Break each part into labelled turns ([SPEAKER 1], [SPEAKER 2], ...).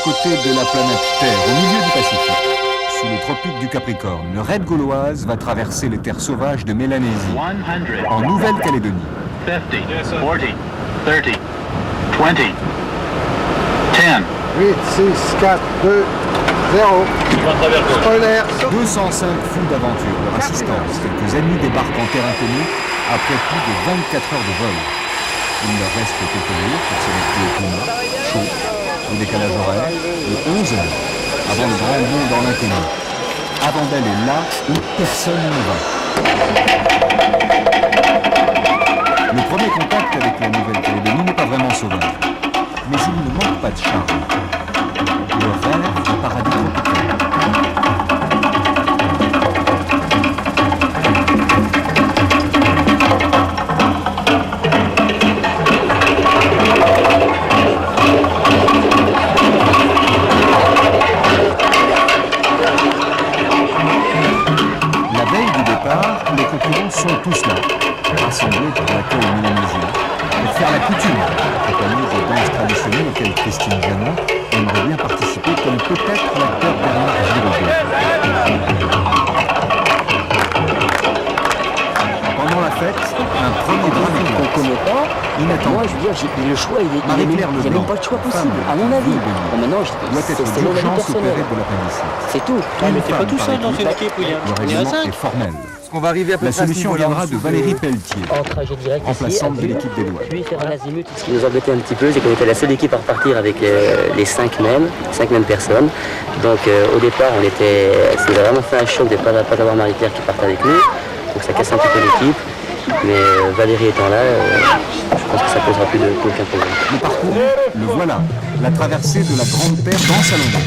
[SPEAKER 1] côté de la planète Terre, au milieu du Pacifique. Sous le tropique du Capricorne, le raid gauloise va traverser les terres sauvages de Mélanésie, en Nouvelle-Calédonie.
[SPEAKER 2] 50, 40, 30, 20, 10.
[SPEAKER 3] 8, 6, 4, 2, 0. Spoiler.
[SPEAKER 1] 205 fous d'aventure, leur assistance. Quelques amis débarquent en terre inconnue après plus de 24 heures de vol. Il leur reste quelques jours pour s'adapter au climat, chaud, au décalage horaire, de 11 heures, avant le grand bond dans l'inconnu. Avant d'aller là où personne ne va. Le premier contact avec la Nouvelle-Calédonie n'est pas vraiment sauvage, mais il ne manque pas de charme. Le rêve du paradis tropical. La veille du départ, les concurrents sont tous là, rassemblés pour l'accueil mélánésien, pour faire la coutume, accompagnés des danses traditionnelles auxquelles Christine Janin aimerait bien participer, comme peut-être l'acteur Bernard Giraudot. Pendant la fête, un premier drame
[SPEAKER 4] qu'on ne connaît pas.
[SPEAKER 1] inattendu.
[SPEAKER 4] Moi, je veux dire, le choix, il n'y a même pas de choix possible, à mon avis. Bon, maintenant,
[SPEAKER 1] doit être
[SPEAKER 4] c'est mon avis
[SPEAKER 1] d'urgence
[SPEAKER 4] personnel.
[SPEAKER 1] opérée de l'appendicite.
[SPEAKER 4] C'est tout.
[SPEAKER 5] Mais t'es pas tout seul dans cette équipe, William.
[SPEAKER 1] Le
[SPEAKER 5] On est à
[SPEAKER 1] règlement
[SPEAKER 5] 5.
[SPEAKER 1] est formel.
[SPEAKER 3] On va arriver à peu
[SPEAKER 1] La
[SPEAKER 3] près à ce
[SPEAKER 1] solution
[SPEAKER 3] niveau-là,
[SPEAKER 1] viendra
[SPEAKER 3] en
[SPEAKER 1] de
[SPEAKER 3] dessous
[SPEAKER 1] Valérie Pelletier,
[SPEAKER 4] En trajet direct
[SPEAKER 1] remplaçante
[SPEAKER 4] ici,
[SPEAKER 1] de l'équipe des douanes.
[SPEAKER 4] puis faire un azimut. Ce qui nous embêtait un petit peu, c'est qu'on était la seule équipe à repartir avec les 5 mêmes personnes. Donc au départ, ça nous a vraiment fait un choc de ne pas avoir Marie-Claire qui parte avec nous. Donc ça casse un petit peu l'équipe. Mais Valérie étant là, je pense que ça posera plus aucun problème.
[SPEAKER 1] Le parcours, le voilà, la traversée de la Grande Terre dans Salomon.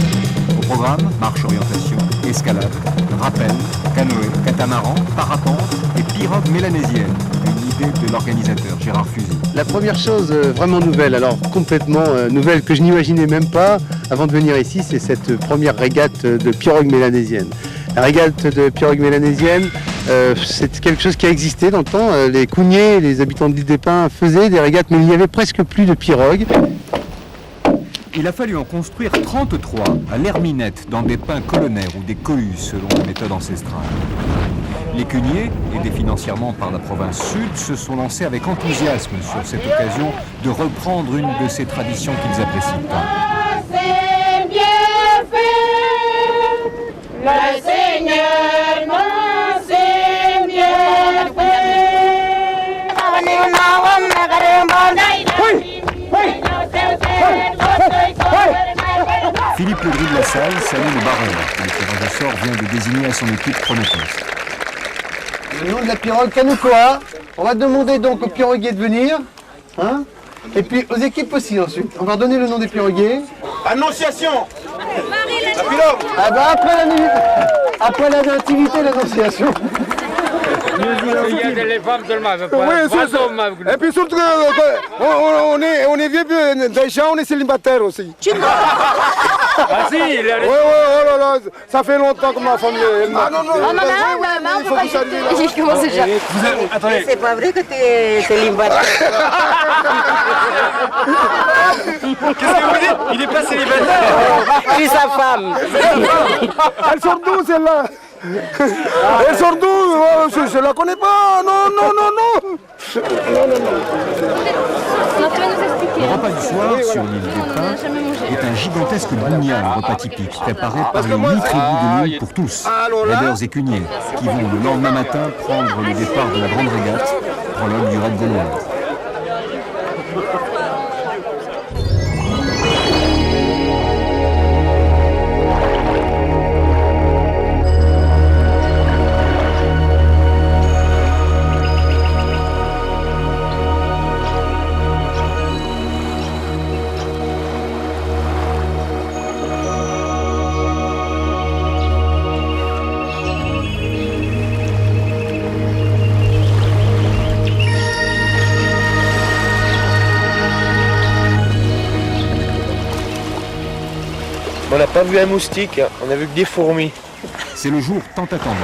[SPEAKER 1] Au programme, marche orientation, escalade, rappel, canoë, catamaran, parapente et pirogue mélanésienne. Une idée de l'organisateur Gérard Fusy.
[SPEAKER 3] La première chose vraiment nouvelle, alors complètement nouvelle, que je n'imaginais même pas avant de venir ici, c'est cette première régate de pirogue mélanésienne. La régate de pirogue mélanésienne, c'est quelque chose qui a existé dans le temps. Les Cougniers, les habitants de l'île des Pins faisaient des régates, mais il n'y avait presque plus de pirogues.
[SPEAKER 1] Il a fallu en construire 33 à l'Herminette, dans des pins colonnaires ou des cohues, selon la méthode ancestrale. Les Cuniers, aidés financièrement par la province sud, se sont lancés avec enthousiasme sur cette occasion de reprendre une de ces traditions qu'ils apprécient tant.
[SPEAKER 6] C'est bien fait, le Seigneur m'en c'est bien fait.
[SPEAKER 1] Philippe Legris de la Salle salue le baron, que le tirage au sort vient de désigner à son équipe Chronopost.
[SPEAKER 3] Le nom de la pirogue Canocoa. On va demander donc aux piroguiers de venir. Hein, et puis aux équipes aussi ensuite. On va donner le nom des piroguiers.
[SPEAKER 7] Annonciation. La pirogue.
[SPEAKER 3] Ah bah après la nativité, l'annonciation.
[SPEAKER 7] Il y a des femmes seulement.
[SPEAKER 8] Oui, c'est ça. Et puis surtout, on est vieux, déjà on est célibataire aussi.
[SPEAKER 7] Ah si, il a
[SPEAKER 8] Oui, oh là là, ça fait longtemps que ma femme est...
[SPEAKER 7] Ah non,
[SPEAKER 8] il faut vous saluer là.
[SPEAKER 6] J'ai commencé déjà.
[SPEAKER 7] Attendez.
[SPEAKER 6] C'est pas vrai que tu es célibataire.
[SPEAKER 7] Qu'est-ce que vous dites? Il n'est pas célibataire.
[SPEAKER 6] Je suis sa femme.
[SPEAKER 8] Elle sort d'où celle-là? Elle sort d'où? Je la connais pas. Non.
[SPEAKER 1] Le repas du soir, sur l'île des Pins, est un gigantesque bougnat, un repas typique, préparé par les 8 tribus de l'île pour tous, raideurs et cuniers, qui vont le lendemain matin prendre le départ de la grande régate, prologue du raid gaulois.
[SPEAKER 7] On n'a pas vu un moustique, on a vu que des fourmis.
[SPEAKER 1] C'est le jour tant attendu.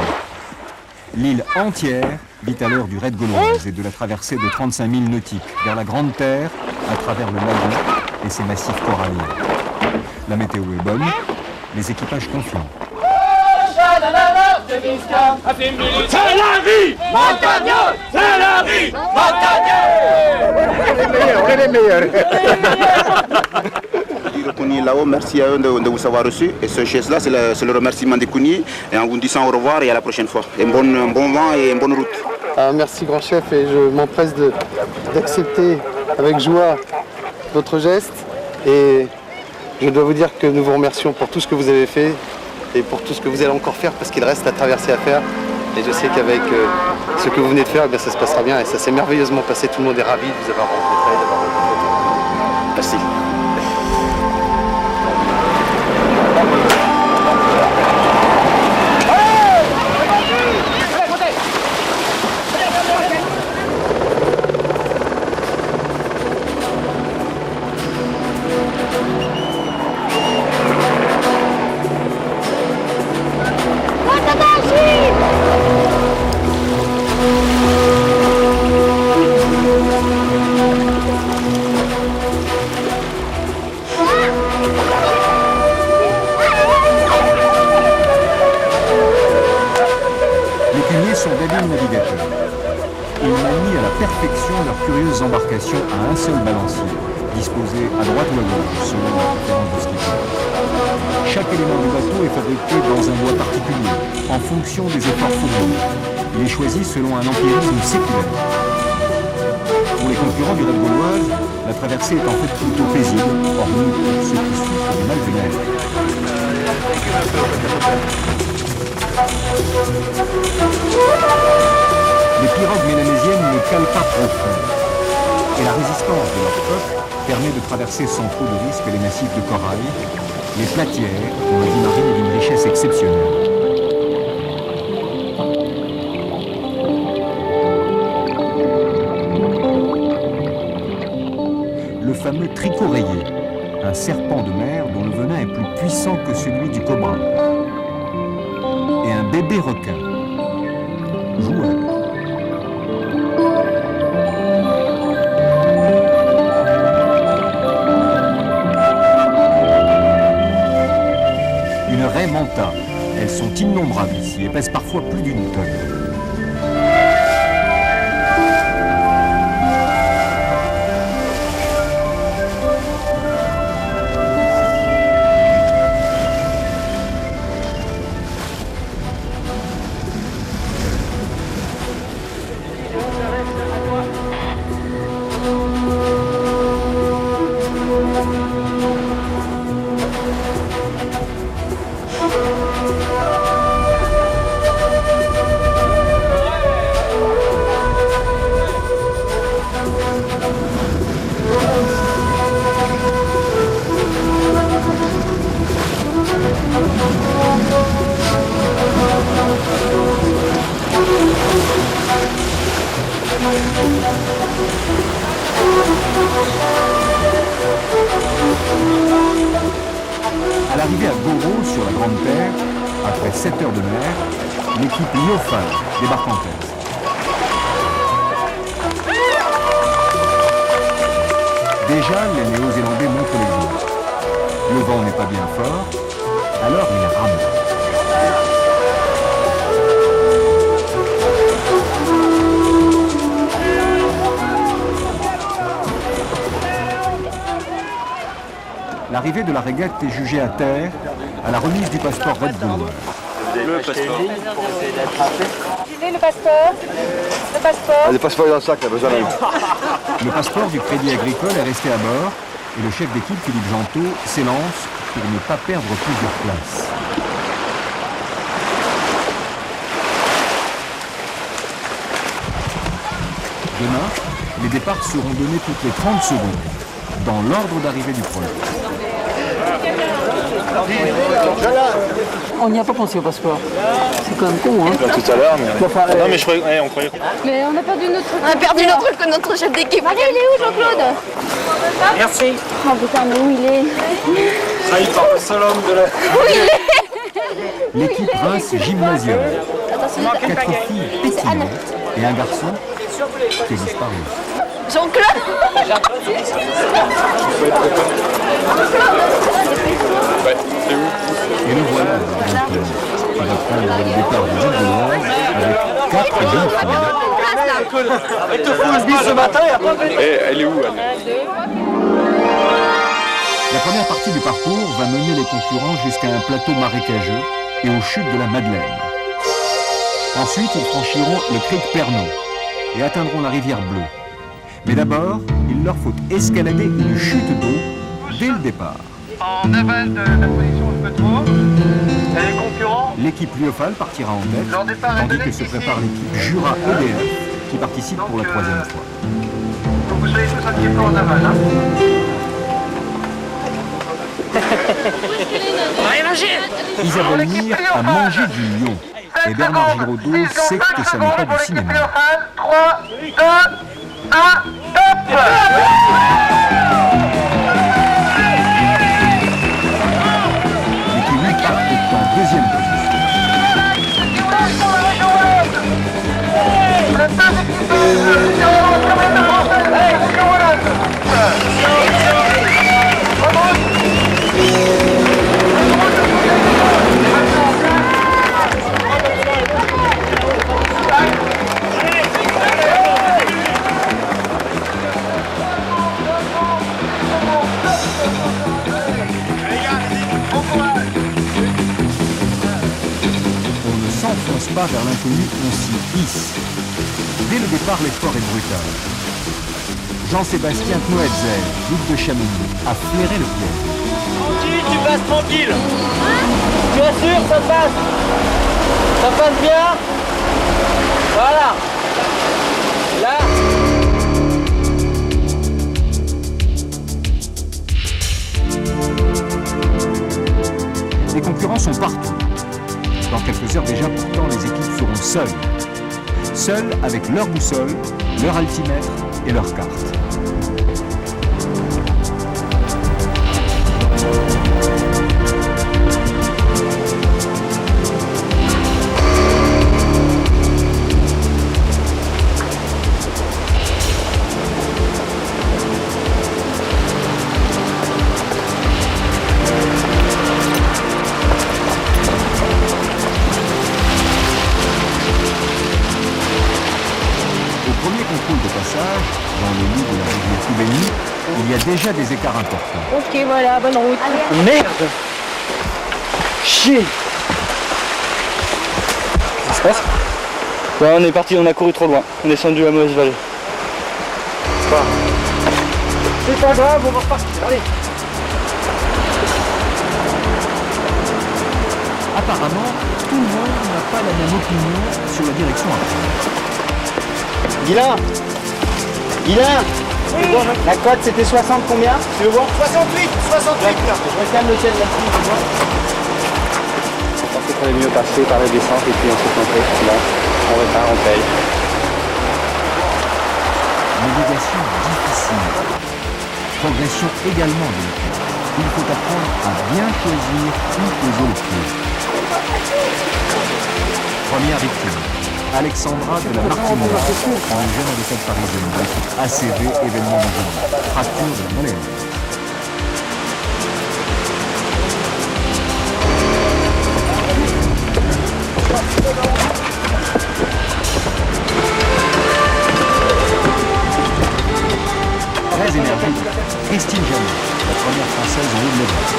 [SPEAKER 1] L'île entière vit à l'heure du raid gauloise et de la traversée de 35 000 nautiques vers la Grande Terre à travers le lagon et ses massifs coralliens. La météo est bonne, les équipages confiants.
[SPEAKER 6] C'est la vie, Montagneux! C'est la vie, Montagneux!
[SPEAKER 8] On est les meilleurs.
[SPEAKER 9] Kouni là-haut, merci à eux de vous avoir reçu. Et ce geste-là, c'est le remerciement des Kouni. Et en vous disant au revoir et à la prochaine fois. Et bon vent et une bonne route.
[SPEAKER 3] Merci grand chef et je m'empresse d'accepter avec joie votre geste. Et je dois vous dire que nous vous remercions pour tout ce que vous avez fait et pour tout ce que vous allez encore faire parce qu'il reste à traverser à faire. Et je sais qu'avec ce que vous venez de faire, eh bien, ça se passera bien et ça s'est merveilleusement passé. Tout le monde est ravi de vous avoir rencontré, d'avoir rencontré.
[SPEAKER 9] Merci.
[SPEAKER 1] navigateurs. Ils manient à la perfection leurs curieuses embarcations à un seul balancier, disposé à droite ou à gauche, selon la préférence du skipper. Chaque élément du bateau est fabriqué dans un bois particulier, en fonction des efforts fournis. Il est choisi selon un empirisme séculaire. Pour les concurrents du Red Gauloise, la traversée est en fait plutôt paisible, hormis pour ceux qui souffrent des mal du nerf. Les pirogues mélanésiennes ne calent pas profond, et la résistance de leur peuple permet de traverser sans trop de risques les massifs de corail, les platières, dont la vie marine est d'une richesse exceptionnelle. Le fameux tricot rayé, un serpent de mer dont le venin est plus puissant que celui du cobra, et un bébé requin, joueur. Une raie manta, elles sont innombrables ici et pèsent parfois plus d'une tonne. À l'arrivée à Goro, sur la Grande Terre, après 7 heures de mer, l'équipe Neofal débarque en tête. Déjà, les Néo-Zélandais montrent l'exemple. Le vent n'est pas bien fort, alors ils rament. L'arrivée de la régate est jugée à terre à la remise du passeport Red Bull.
[SPEAKER 7] Le passeport.
[SPEAKER 6] Le passeport. Le passeport.
[SPEAKER 8] Le passeport est dans le sac, là, besoin d'un.
[SPEAKER 1] Le passeport du Crédit Agricole est resté à bord et le chef d'équipe, Philippe Gentot, s'élance pour ne pas perdre plusieurs places. Demain, les départs seront donnés toutes les 30 secondes, dans l'ordre d'arrivée du projet.
[SPEAKER 10] On n'y a pas pensé au passeport. C'est quand même con, hein.
[SPEAKER 7] Tout à l'heure, mais... Non, mais je croyais... on croyait...
[SPEAKER 11] Mais on a perdu notre truc. On a perdu notre truc, notre chef d'équipe. Allez, il est où, Jean-Claude?
[SPEAKER 7] Merci.
[SPEAKER 11] Oh putain, mais où il est?
[SPEAKER 7] Ça, il part le seul homme de la...
[SPEAKER 11] Où il est?
[SPEAKER 1] L'équipe Reims Gymnasium. 4 filles pétillantes et un garçon qui est disparu.
[SPEAKER 11] Jean-Claude.
[SPEAKER 1] Et le voilà, Jean-Claude, qui va prendre le départ du Gilles de Loire avec 4 jeunes filles.
[SPEAKER 7] Elle te fout le bis ce matin et après... Elle est où, elle?
[SPEAKER 1] La première partie du parcours va mener les concurrents jusqu'à un plateau marécageux et aux chutes de la Madeleine. Ensuite, ils franchiront le Cric Pernod et atteindront la rivière Bleue. Mais d'abord, il leur faut escalader une chute d'eau dès le départ.
[SPEAKER 7] En aval de la position de Petro, les concurrents...
[SPEAKER 1] L'équipe Lyofal partira en tête,
[SPEAKER 7] Leur départ est
[SPEAKER 1] tandis
[SPEAKER 7] donné
[SPEAKER 1] que se
[SPEAKER 7] ici.
[SPEAKER 1] prépare l'équipe Jura EDF qui participe pour la 3e fois.
[SPEAKER 7] Faut que vous soyez tous un petit peu en aval, hein.
[SPEAKER 1] Isabelle Mire a mangé du lion et Bernard Giraudot sait que ça n'est pas du cinéma.
[SPEAKER 7] 3, 2, 1, stop!
[SPEAKER 1] Les Kiwis partent en 2e position. On ne s'enfonce pas vers l'inconnu, on s'y hisse. Dès le départ, l'effort est brutal. Jean-Sébastien Knoetzel, duc de Chamonix, a flairé le piège.
[SPEAKER 5] Tranquille, tu passes tranquille. Tu assures, ça passe. Ça passe bien. Voilà. Là.
[SPEAKER 1] Les concurrents sont partout. Dans quelques heures déjà, pourtant, les équipes seront seules. Seules avec leur boussole, leur altimètre et leur carte. Dans le lit de la rivière Toubéni, il y a déjà des écarts importants.
[SPEAKER 10] Ok, voilà, bonne route.
[SPEAKER 7] Merde! Chier! Qu'est-ce qui se passe? Ouais, on est parti, on a couru trop loin. On est descendu la mauvaise vallée. C'est pas grave, on va repartir. Allez!
[SPEAKER 1] Apparemment, tout le monde n'a pas la même opinion sur la direction à prendre.
[SPEAKER 7] Guilain! Guilain! Oui. La cote c'était 60 combien? Tu veux voir? 68! 68! Je recale le ciel là-dessus, tu vois? Je pensais qu'on allait mieux passer par la descente et puis on s'est trompé. Là, on repart, on paye.
[SPEAKER 1] Navigation difficile. Progression également délicate. Il faut apprendre à bien choisir où poser le pied. Première victime. Alexandra de la Martinière, en jeune avocate parisienne, ACV, événement mondial, fracture de la mollette. Très énergique, Christine Jamet, la première française en haut de l'Europe.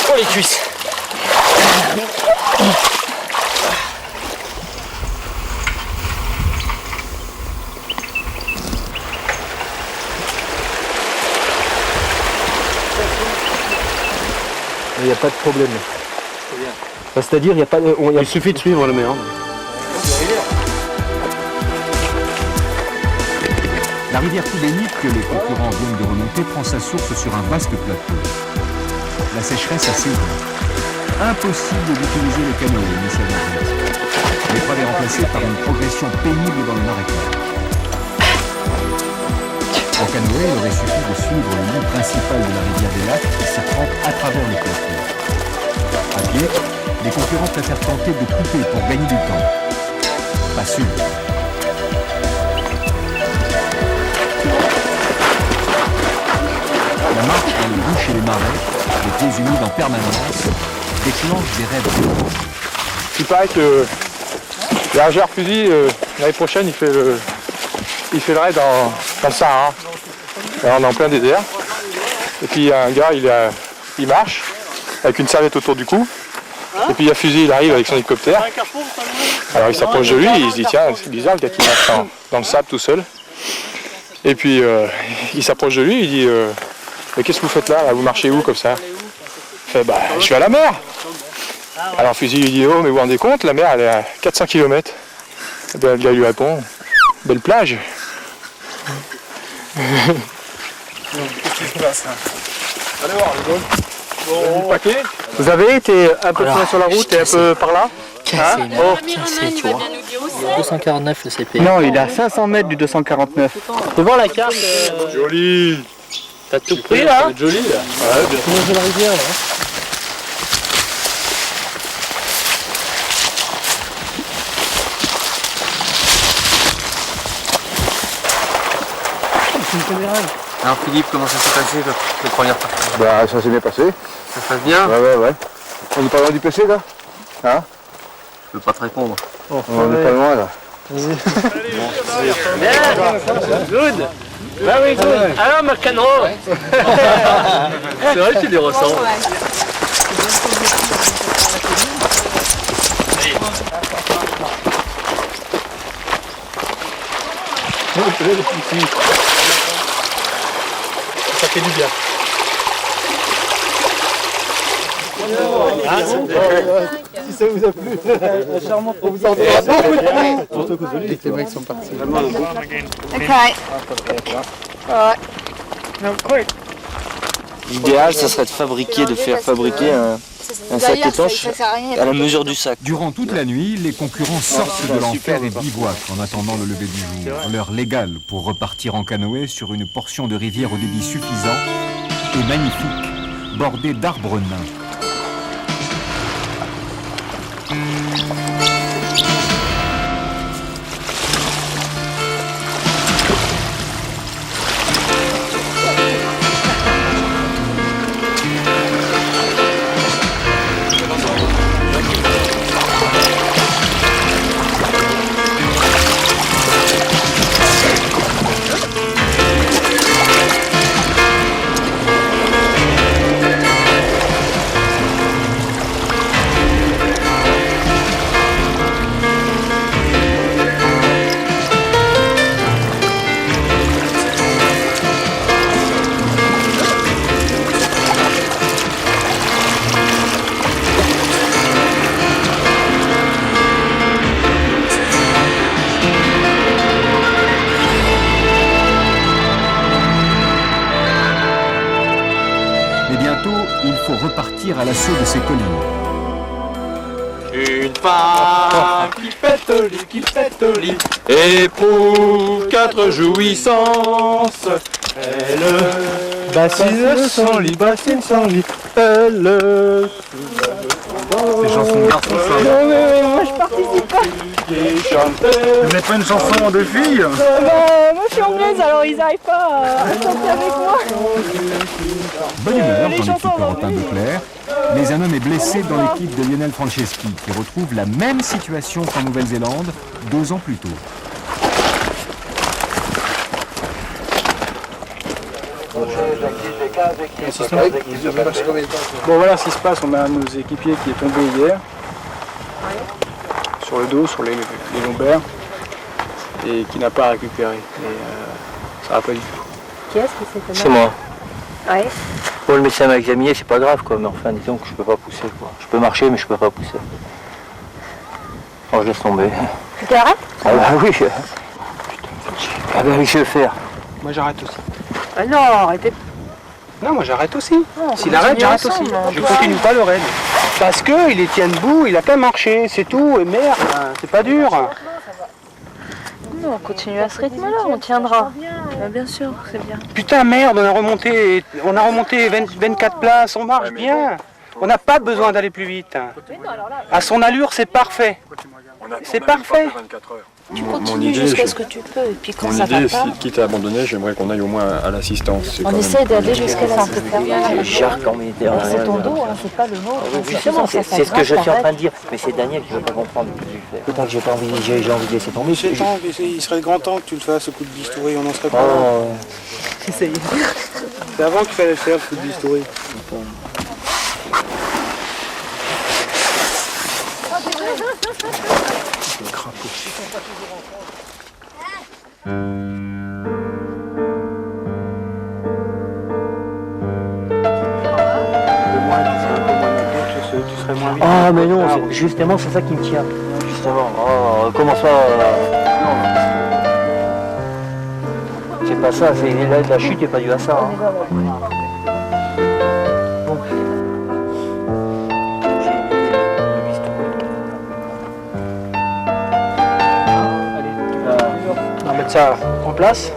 [SPEAKER 5] Oh les cuisses.
[SPEAKER 12] Il n'y a pas de problème. C'est-à-dire, il n'y a pas de...
[SPEAKER 3] Il suffit de suivre le méandre.
[SPEAKER 1] La rivière Toubénite, que les concurrents viennent de remonter, prend sa source sur un vaste plateau. La sécheresse a sévi. Impossible d'utiliser le canoë, mais ça va. L'épreuve est remplacée par une progression pénible dans le marécage. En canoë, il aurait suffi de suivre le lit principal de la rivière des Lacs qui s'effrante à travers le plateau. À pied, les concurrents préfèrent tenter de couper pour gagner du temps. Pas sûr. La marche dans les bouches et les marais, les pieds humides en permanence, déclenche des rêves.
[SPEAKER 13] Il paraît que Gérard Fusil, l'année prochaine, il fait le raid dans le Sahara. Alors, on est en plein désert. Et puis il y a un gars, il marche avec une serviette autour du cou. Et puis il y a Fusil, il arrive avec son hélicoptère. Alors il s'approche de lui et il se dit tiens, c'est bizarre le gars qui marche dans le sable tout seul. Et puis il s'approche de lui, il dit mais qu'est-ce que vous faites là, vous marchez où comme ça? Il fait bah je suis à la mer. Alors Fusil lui dit oh mais vous vous rendez compte, la mer elle est à 400 km. Et bien, le gars lui répond belle plage.
[SPEAKER 8] Qu'est-ce qui se passe là? Allez voir le golf.
[SPEAKER 13] Bon, paquet. Vous avez été un peu sur la route et un peu par là?
[SPEAKER 10] Cassé, cassé, tu vois. 249 le CP.
[SPEAKER 7] Non, il est à 500 mètres du 249.
[SPEAKER 5] Tu vois la carte
[SPEAKER 13] Joli.
[SPEAKER 5] T'as tout pris là?
[SPEAKER 13] C'est joli là. Ouais, bien sûr.
[SPEAKER 5] C'est la rivière là.
[SPEAKER 12] Alors Philippe, comment ça s'est passé la première partie?
[SPEAKER 8] Bah ça s'est bien passé.
[SPEAKER 12] Ça se passe bien?
[SPEAKER 8] Ouais. On est pas loin du PC là? Hein?
[SPEAKER 12] Je peux pas te répondre.
[SPEAKER 8] On est pas loin là.
[SPEAKER 5] Bien, good. Bah oui, good. Alors McEnroe.
[SPEAKER 12] C'est vrai que tu les ressens.
[SPEAKER 13] Ça fait du bien.
[SPEAKER 8] Si ça vous a plu, charmant pour vous en dire.
[SPEAKER 3] Dès que les mecs sont partis.
[SPEAKER 12] L'idéal, ça serait de faire fabriquer un sac étanche à la mesure du sac.
[SPEAKER 1] Durant toute la nuit, les concurrents sortent de l'enfer et bivouaquent en attendant le lever du jour. L'heure légale pour repartir en canoë sur une portion de rivière au débit suffisant et magnifique, bordée d'arbres nains. Repartir à l'assaut de ces collines.
[SPEAKER 6] Une femme qui pète au lit, éprouve 4 jouissances. Elle
[SPEAKER 13] bassine sans lit, elle.
[SPEAKER 8] C'est chanson de garçon ça.
[SPEAKER 11] Non mais moi je participe pas.
[SPEAKER 8] Vous n'êtes pas une chanson de fille?
[SPEAKER 11] Moi je suis anglaise alors ils n'arrivent pas à chanter avec moi.
[SPEAKER 1] Bonne humeur dans l'équipe européenne de Claire, mais un homme est blessé dans l'équipe de Lionel Franceschi, qui retrouve la même situation qu'en Nouvelle-Zélande 2 ans plus tôt.
[SPEAKER 14] Bon voilà ce qui se passe, on a un de nos équipiers qui est tombé hier, sur le dos, sur les lombaires, et qui n'a pas récupéré. Et, ça va pas du tout.
[SPEAKER 10] Qui est-ce qui s'est fait mal?
[SPEAKER 12] C'est moi.
[SPEAKER 10] Ouais.
[SPEAKER 12] Bon, le médecin m'a examiné, c'est pas grave quoi, mais enfin disons que je peux pas pousser quoi. Je peux marcher mais je peux pas pousser. Oh, je laisse tomber.
[SPEAKER 10] Tu arrêtes?
[SPEAKER 12] Ah bah oui. Putain, ah bah oui, je vais le faire.
[SPEAKER 14] Moi j'arrête aussi.
[SPEAKER 10] Ah non, arrêtez.
[SPEAKER 14] Non, moi j'arrête aussi. S'il arrête, j'arrête aussi. Je
[SPEAKER 10] toi.
[SPEAKER 14] continue pas le raid. Parce que il les tient debout, il a qu'à marcher, c'est tout. Et merde, c'est pas dur.
[SPEAKER 10] Non, on continue à ce rythme-là, on tiendra. Bien sûr, c'est bien.
[SPEAKER 14] Putain, merde, on a remonté 24 places, on marche bien. On n'a pas besoin d'aller plus vite. À son allure, c'est parfait. C'est parfait.
[SPEAKER 10] Tu continues jusqu'à ce que tu peux, et puis quand ça va pas...
[SPEAKER 13] quitte à abandonner, j'aimerais qu'on aille au moins à l'assistance.
[SPEAKER 10] On essaie d'aller jusqu'à la santé.
[SPEAKER 12] C'est
[SPEAKER 10] ton dos, hein, c'est pas le nôtre.
[SPEAKER 12] Justement, c'est ce que je suis en train de dire. Mais c'est Daniel qui ne veut pas comprendre ce que je fais. Peut-être que j'ai pas envie, j'ai envie de laisser tomber.
[SPEAKER 14] Il serait grand temps que tu le fasses, ce coup de bistouri, on n'en serait pas.
[SPEAKER 12] Oh,
[SPEAKER 14] J'essaye. C'est avant qu'il fallait le faire, ce coup de bistouri.
[SPEAKER 13] Le crapaud.
[SPEAKER 14] Tu serais moins vite.
[SPEAKER 12] Ah mais non, justement c'est ça qui me tient. Justement. Oh, comment ça c'est pas ça, c'est la chute n'est pas due à ça.
[SPEAKER 14] On va mettre ça en place.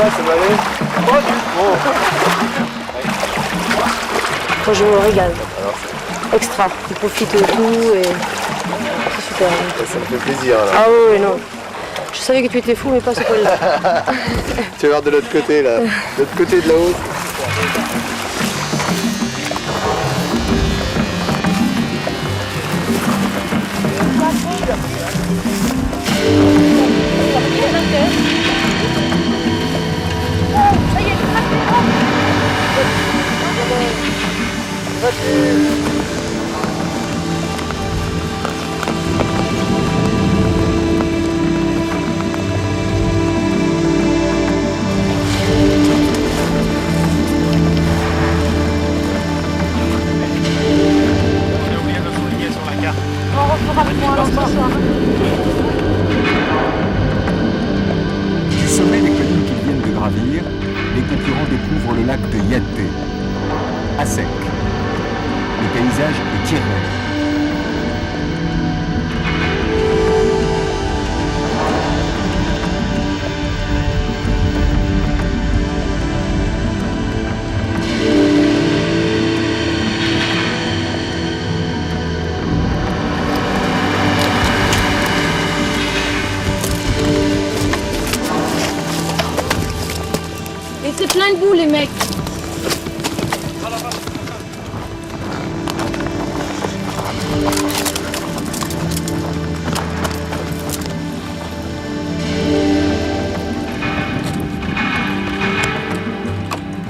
[SPEAKER 8] Ça va aller?
[SPEAKER 10] Moi je me régale. Extra. Tu profites de tout et c'est super.
[SPEAKER 8] Ça me fait plaisir là.
[SPEAKER 10] Ah oui, non. Je savais que tu étais fou, mais pas ce point-là.
[SPEAKER 8] Tu vas voir de l'autre côté là. De l'autre côté de la haute.
[SPEAKER 1] Du sommet des collines qu'ils viennent de gravir, les concurrents découvrent le lac de Yaté, à sec. Le paysage est tiré.
[SPEAKER 11] Et c'est plein de boue les mecs.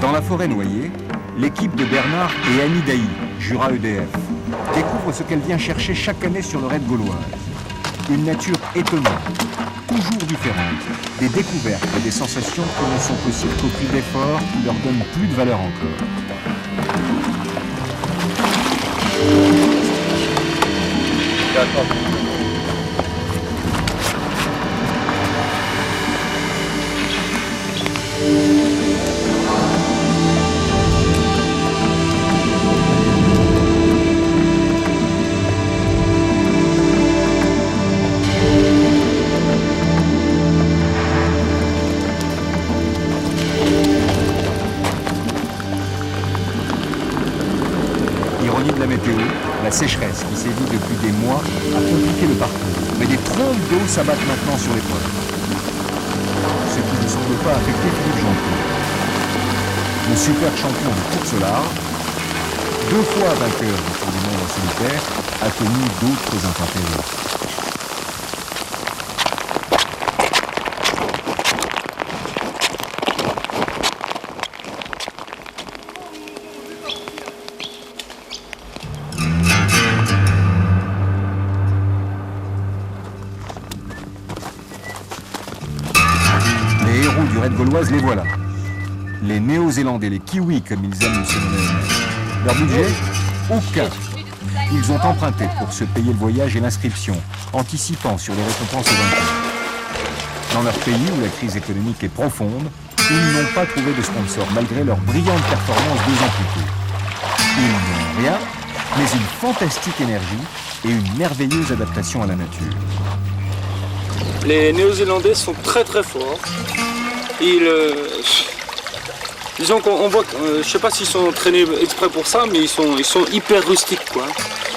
[SPEAKER 1] Dans la forêt noyée, l'équipe de Bernard et Annie Dailly, Jura EDF, découvre ce qu'elle vient chercher chaque année sur le raid gauloise. Une nature étonnante, toujours différente, des découvertes et des sensations qui ne sont possibles qu'au prix d'efforts qui leur donnent plus de valeur encore. L'ironie de la météo, la sécheresse qui sévit depuis des mois a compliqué le parcours. Mais des trompes d'eau s'abattent maintenant sur l'épreuve. Ce qui ne semble pas affecter Philippe Janton. Le super champion de course large, 2 fois vainqueur du Tour du monde en solitaire, a connu d'autres intempéries. Les héros du raid gauloise, les voilà. Les Néo-Zélandais, les Kiwis, comme ils aiment se nommer. Leur budget ? Aucun. Ils ont emprunté pour se payer le voyage et l'inscription, anticipant sur les récompenses aux vainqueurs. Dans leur pays, où la crise économique est profonde, ils n'ont pas trouvé de sponsor, malgré leur brillante performance 2 ans plus tôt. Ils n'ont rien, mais une fantastique énergie et une merveilleuse adaptation à la nature.
[SPEAKER 15] Les Néo-Zélandais sont très très forts. Disons qu'on voit, je ne sais pas s'ils sont entraînés exprès pour ça, mais ils sont hyper rustiques, quoi.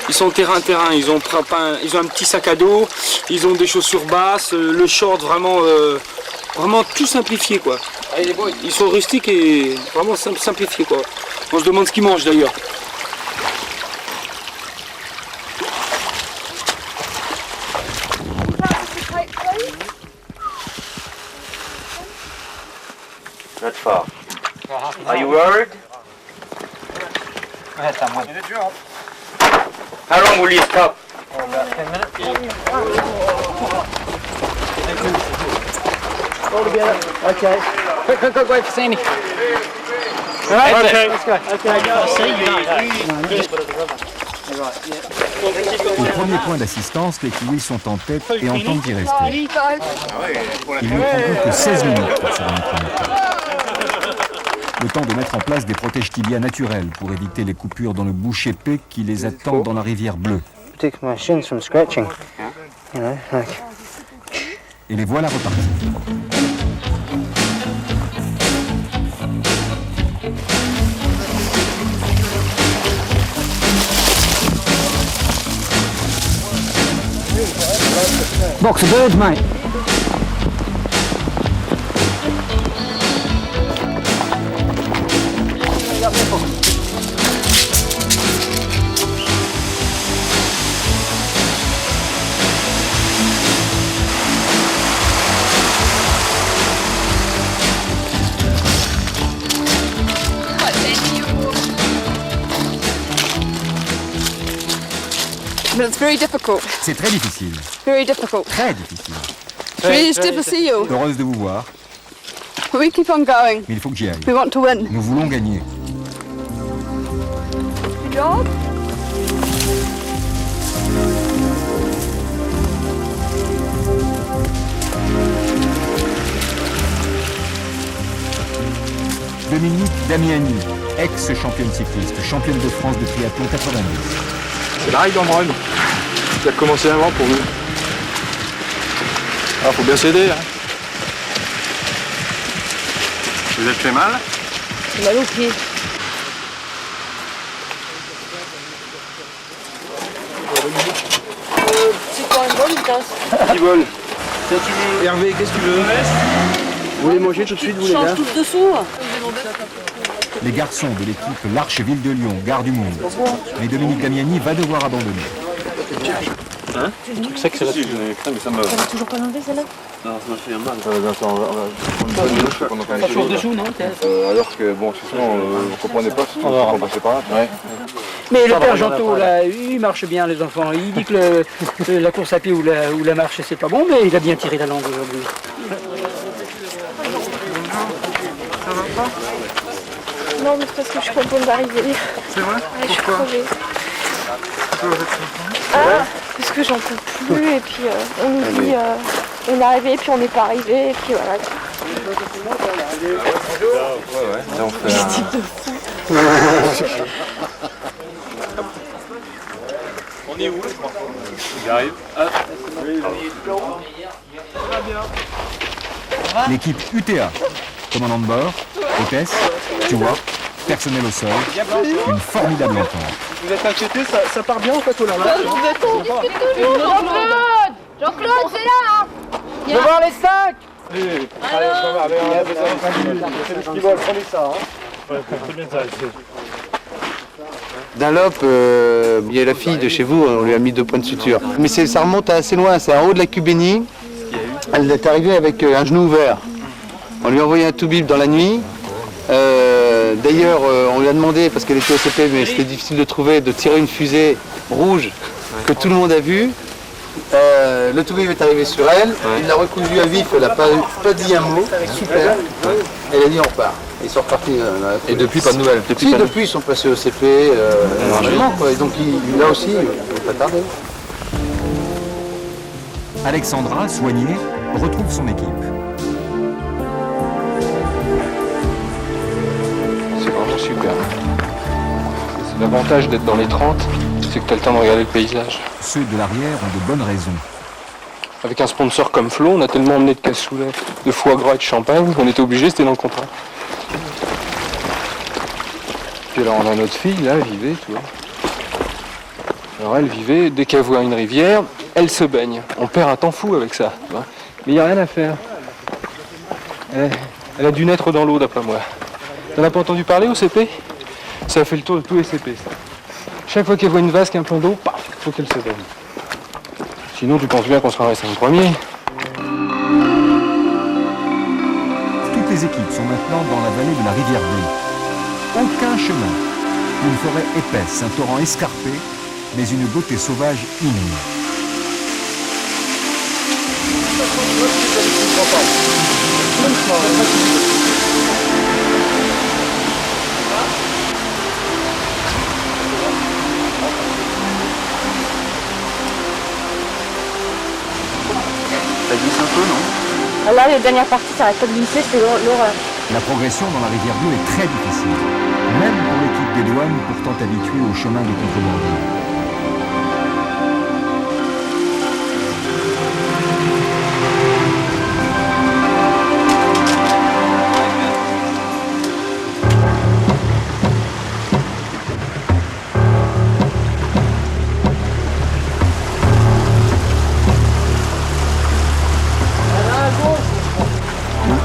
[SPEAKER 15] Ils sont terrain-terrain, ils ont un petit sac à dos, ils ont des chaussures basses, le short vraiment tout simplifié, quoi. Ils sont rustiques et vraiment simplifiés, quoi. On se demande ce qu'ils mangent d'ailleurs.
[SPEAKER 12] Not far. Are you worried? How long will you stop?
[SPEAKER 5] About 10 minutes.
[SPEAKER 7] All together. Okay. Quick, wait for Sandy.
[SPEAKER 5] All right,
[SPEAKER 7] okay.
[SPEAKER 5] let's go.
[SPEAKER 7] Okay.
[SPEAKER 1] Au premier point d'assistance, les Kiwis sont en tête et entendent y rester. Il ne prend plus que 16 minutes pour se remettre en état. Le temps de mettre en place des protèges tibias naturels pour éviter les coupures dans le bouche épais qui les attend dans la rivière bleue.
[SPEAKER 12] Protect my shins from scratching. You know, like.
[SPEAKER 1] Et les voilà repartis.
[SPEAKER 7] Box of birds, mate.
[SPEAKER 11] But it's very difficult.
[SPEAKER 1] C'est très difficile.
[SPEAKER 11] Very difficult.
[SPEAKER 1] Très difficile.
[SPEAKER 11] It's really good to see you.
[SPEAKER 1] Heureuse de vous voir.
[SPEAKER 11] But we keep on going.
[SPEAKER 1] Mais il faut que j'y aille.
[SPEAKER 11] We want to win.
[SPEAKER 1] Nous voulons gagner.
[SPEAKER 11] Good job.
[SPEAKER 1] Dominique Damiani, ex-championne cycliste, championne de France de triathlon 90.
[SPEAKER 13] C'est la ride en run qui a commencé avant pour nous. Ah, faut bien s'aider. Hein.
[SPEAKER 15] Vous êtes fait mal?
[SPEAKER 10] J'ai mal au pied. C'est quoi, une bonne ou une tasse?
[SPEAKER 7] Petit bol. Hervé, qu'est-ce que tu veux? Vous voulez manger tout de suite, vous les gars?
[SPEAKER 10] Change tout dessous.
[SPEAKER 1] Les garçons de l'équipe l'Arche Ville de Lyon, Gare du Monde. Mais Dominique Damiani va devoir abandonner.
[SPEAKER 15] Hein? Le truc sec, c'est là-dessus. Mais ça me...
[SPEAKER 10] Elle a toujours pas enlevé celle-là?
[SPEAKER 15] Non, ça m'a fait mal.
[SPEAKER 13] Attends, on va prendre une douche pendant qu'on est
[SPEAKER 10] Toujours dessous, non?
[SPEAKER 13] alors que, bon, sinon, vous ne comprenez pas, on va passer par là. Ouais.
[SPEAKER 7] Mais le père Jantot, là, il marche bien, les enfants. Il dit que la course à pied ou la marche, c'est pas bon, mais il a bien tiré la langue aujourd'hui.
[SPEAKER 11] Ça va pas? Non, mais c'est parce que je suis contente d'arriver.
[SPEAKER 15] C'est vrai?
[SPEAKER 11] Ouais, je suis
[SPEAKER 15] Pourquoi?
[SPEAKER 11] crevée. Parce que j'en peux plus, et puis on nous dit on est arrivé, et puis on n'est pas arrivé, et puis voilà.
[SPEAKER 15] Quel type de fou. On est où? Il arrive.
[SPEAKER 1] L'équipe UTA, commandant de bord, hôtesse, tu vois, personnel au sol, une formidable entente.
[SPEAKER 8] Vous êtes inquiété, ça part bien en fait au large.
[SPEAKER 6] Jean-Claude, c'est là hein.
[SPEAKER 8] Je veux voir les 5. Allez, c'est le ski vol, prenez ça. C'est bien ça.
[SPEAKER 3] Dunlop, il y a la fille de chez vous, on lui a mis 2 points de suture. Mais ça remonte à assez loin, c'est en haut de la Cubénie. Elle est arrivée avec un genou ouvert. On lui a envoyé un tout-bib dans la nuit. D'ailleurs, on lui a demandé, parce qu'elle était au CP, mais c'était difficile de trouver, de tirer une fusée rouge que tout le monde a vue. Le tout-bib est arrivé sur elle, il l'a recousu à vif, elle n'a pas dit un mot, super. Elle a dit on repart. Ils sont repartis.
[SPEAKER 13] Et depuis, pas de nouvelles.
[SPEAKER 3] Depuis ils sont passés au CP largement, quoi. Et donc là aussi, il ne va pas tarder.
[SPEAKER 1] Alexandra, soignée, retrouve son équipe.
[SPEAKER 13] C'est vraiment super. C'est l'avantage d'être dans les 30, c'est que tu as le temps de regarder le paysage.
[SPEAKER 1] Ceux de l'arrière ont de bonnes raisons.
[SPEAKER 13] Avec un sponsor comme Flo, on a tellement emmené de cassoulet, de foie gras et de champagne qu'on était obligé, c'était dans le contrat. Puis alors on a notre fille, là, Vivée, tu vois. Alors elle, Vivée, dès qu'elle voit une rivière, elle se baigne. On perd un temps fou avec ça, tu vois. Mais il n'y a rien à faire. Elle a dû naître dans l'eau, d'après moi. T'en as pas entendu parler au CP? Ça a fait le tour de tous les CP, ça. Chaque fois qu'elle voit une vasque, un plan d'eau, paf, faut qu'elle se baigne. Sinon, tu penses bien qu'on sera les 5 premiers.
[SPEAKER 1] Toutes les équipes sont maintenant dans la vallée de la rivière Bleue. Aucun chemin. Une forêt épaisse, un torrent escarpé, mais une beauté sauvage inouïe.
[SPEAKER 9] Ça glisse un peu, non?
[SPEAKER 11] Là, la dernière partie, ça arrête pas de glisser, c'est l'horreur.
[SPEAKER 1] La progression dans la rivière Bleue est très difficile, même pour l'équipe des douanes pourtant habituée au chemin de contrebandiers.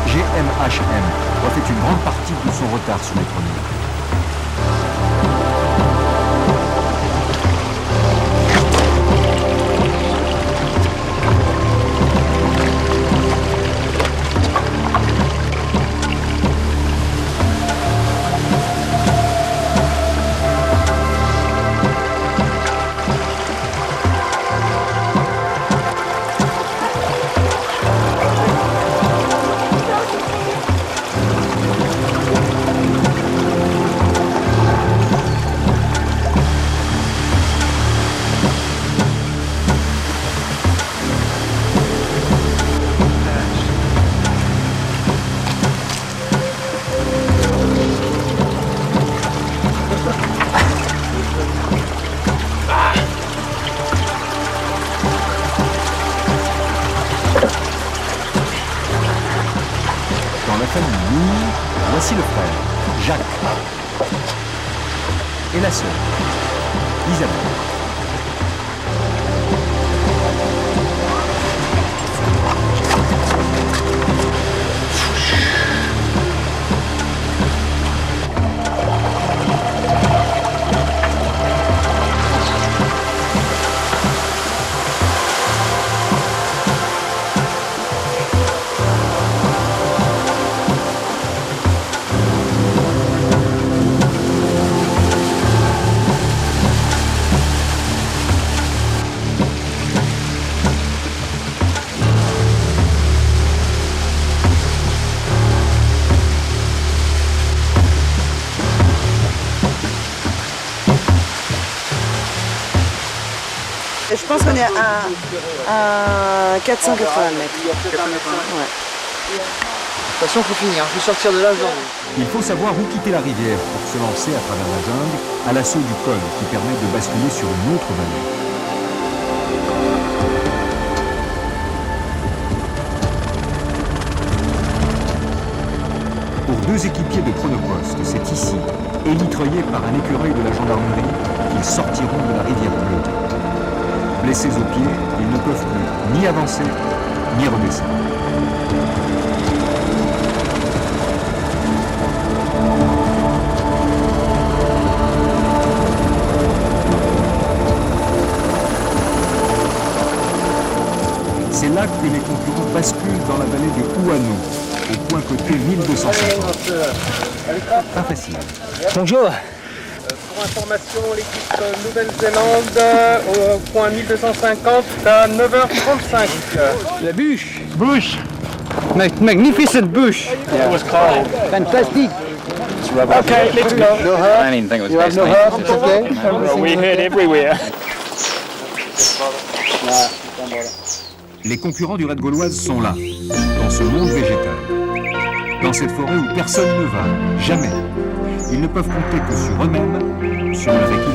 [SPEAKER 1] GMHM refait une grande partie de son retard sur les premiers. Voici le frère, Jacques, et la sœur, Isabelle.
[SPEAKER 16] Je pense qu'on est à 480 mètres. Ouais.
[SPEAKER 14] De toute façon, il faut finir, il faut sortir de là aujourd'hui.
[SPEAKER 1] Il faut savoir où quitter la rivière pour se lancer à travers la jungle à l'assaut du col qui permet de basculer sur une autre vallée. Pour 2 équipiers de Chronopost. C'est ici, élitreillés par un écureuil de la gendarmerie, qu'ils sortiront de la rivière bleue. Blessés aux pieds, ils ne peuvent plus ni avancer, ni redescendre. C'est là que les concurrents basculent dans la vallée du Ouano, au point côté 1250. Pas facile.
[SPEAKER 14] Bonjour. Pour information, l'équipe Nouvelle-Zélande au point 1250 à 9h35. La bûche. Bûche. Magnificent bush.
[SPEAKER 5] It was cold.
[SPEAKER 14] Fantastic.
[SPEAKER 5] Okay, let's go.
[SPEAKER 14] No
[SPEAKER 5] I didn't think it was best.
[SPEAKER 14] no herb, it's okay.
[SPEAKER 5] Well, we heard everywhere.
[SPEAKER 1] Les concurrents du Raid Gauloise sont là, dans ce monde végétal. Dans cette forêt où personne ne va, jamais. Ils ne peuvent compter que sur eux-mêmes, sur leur équipe.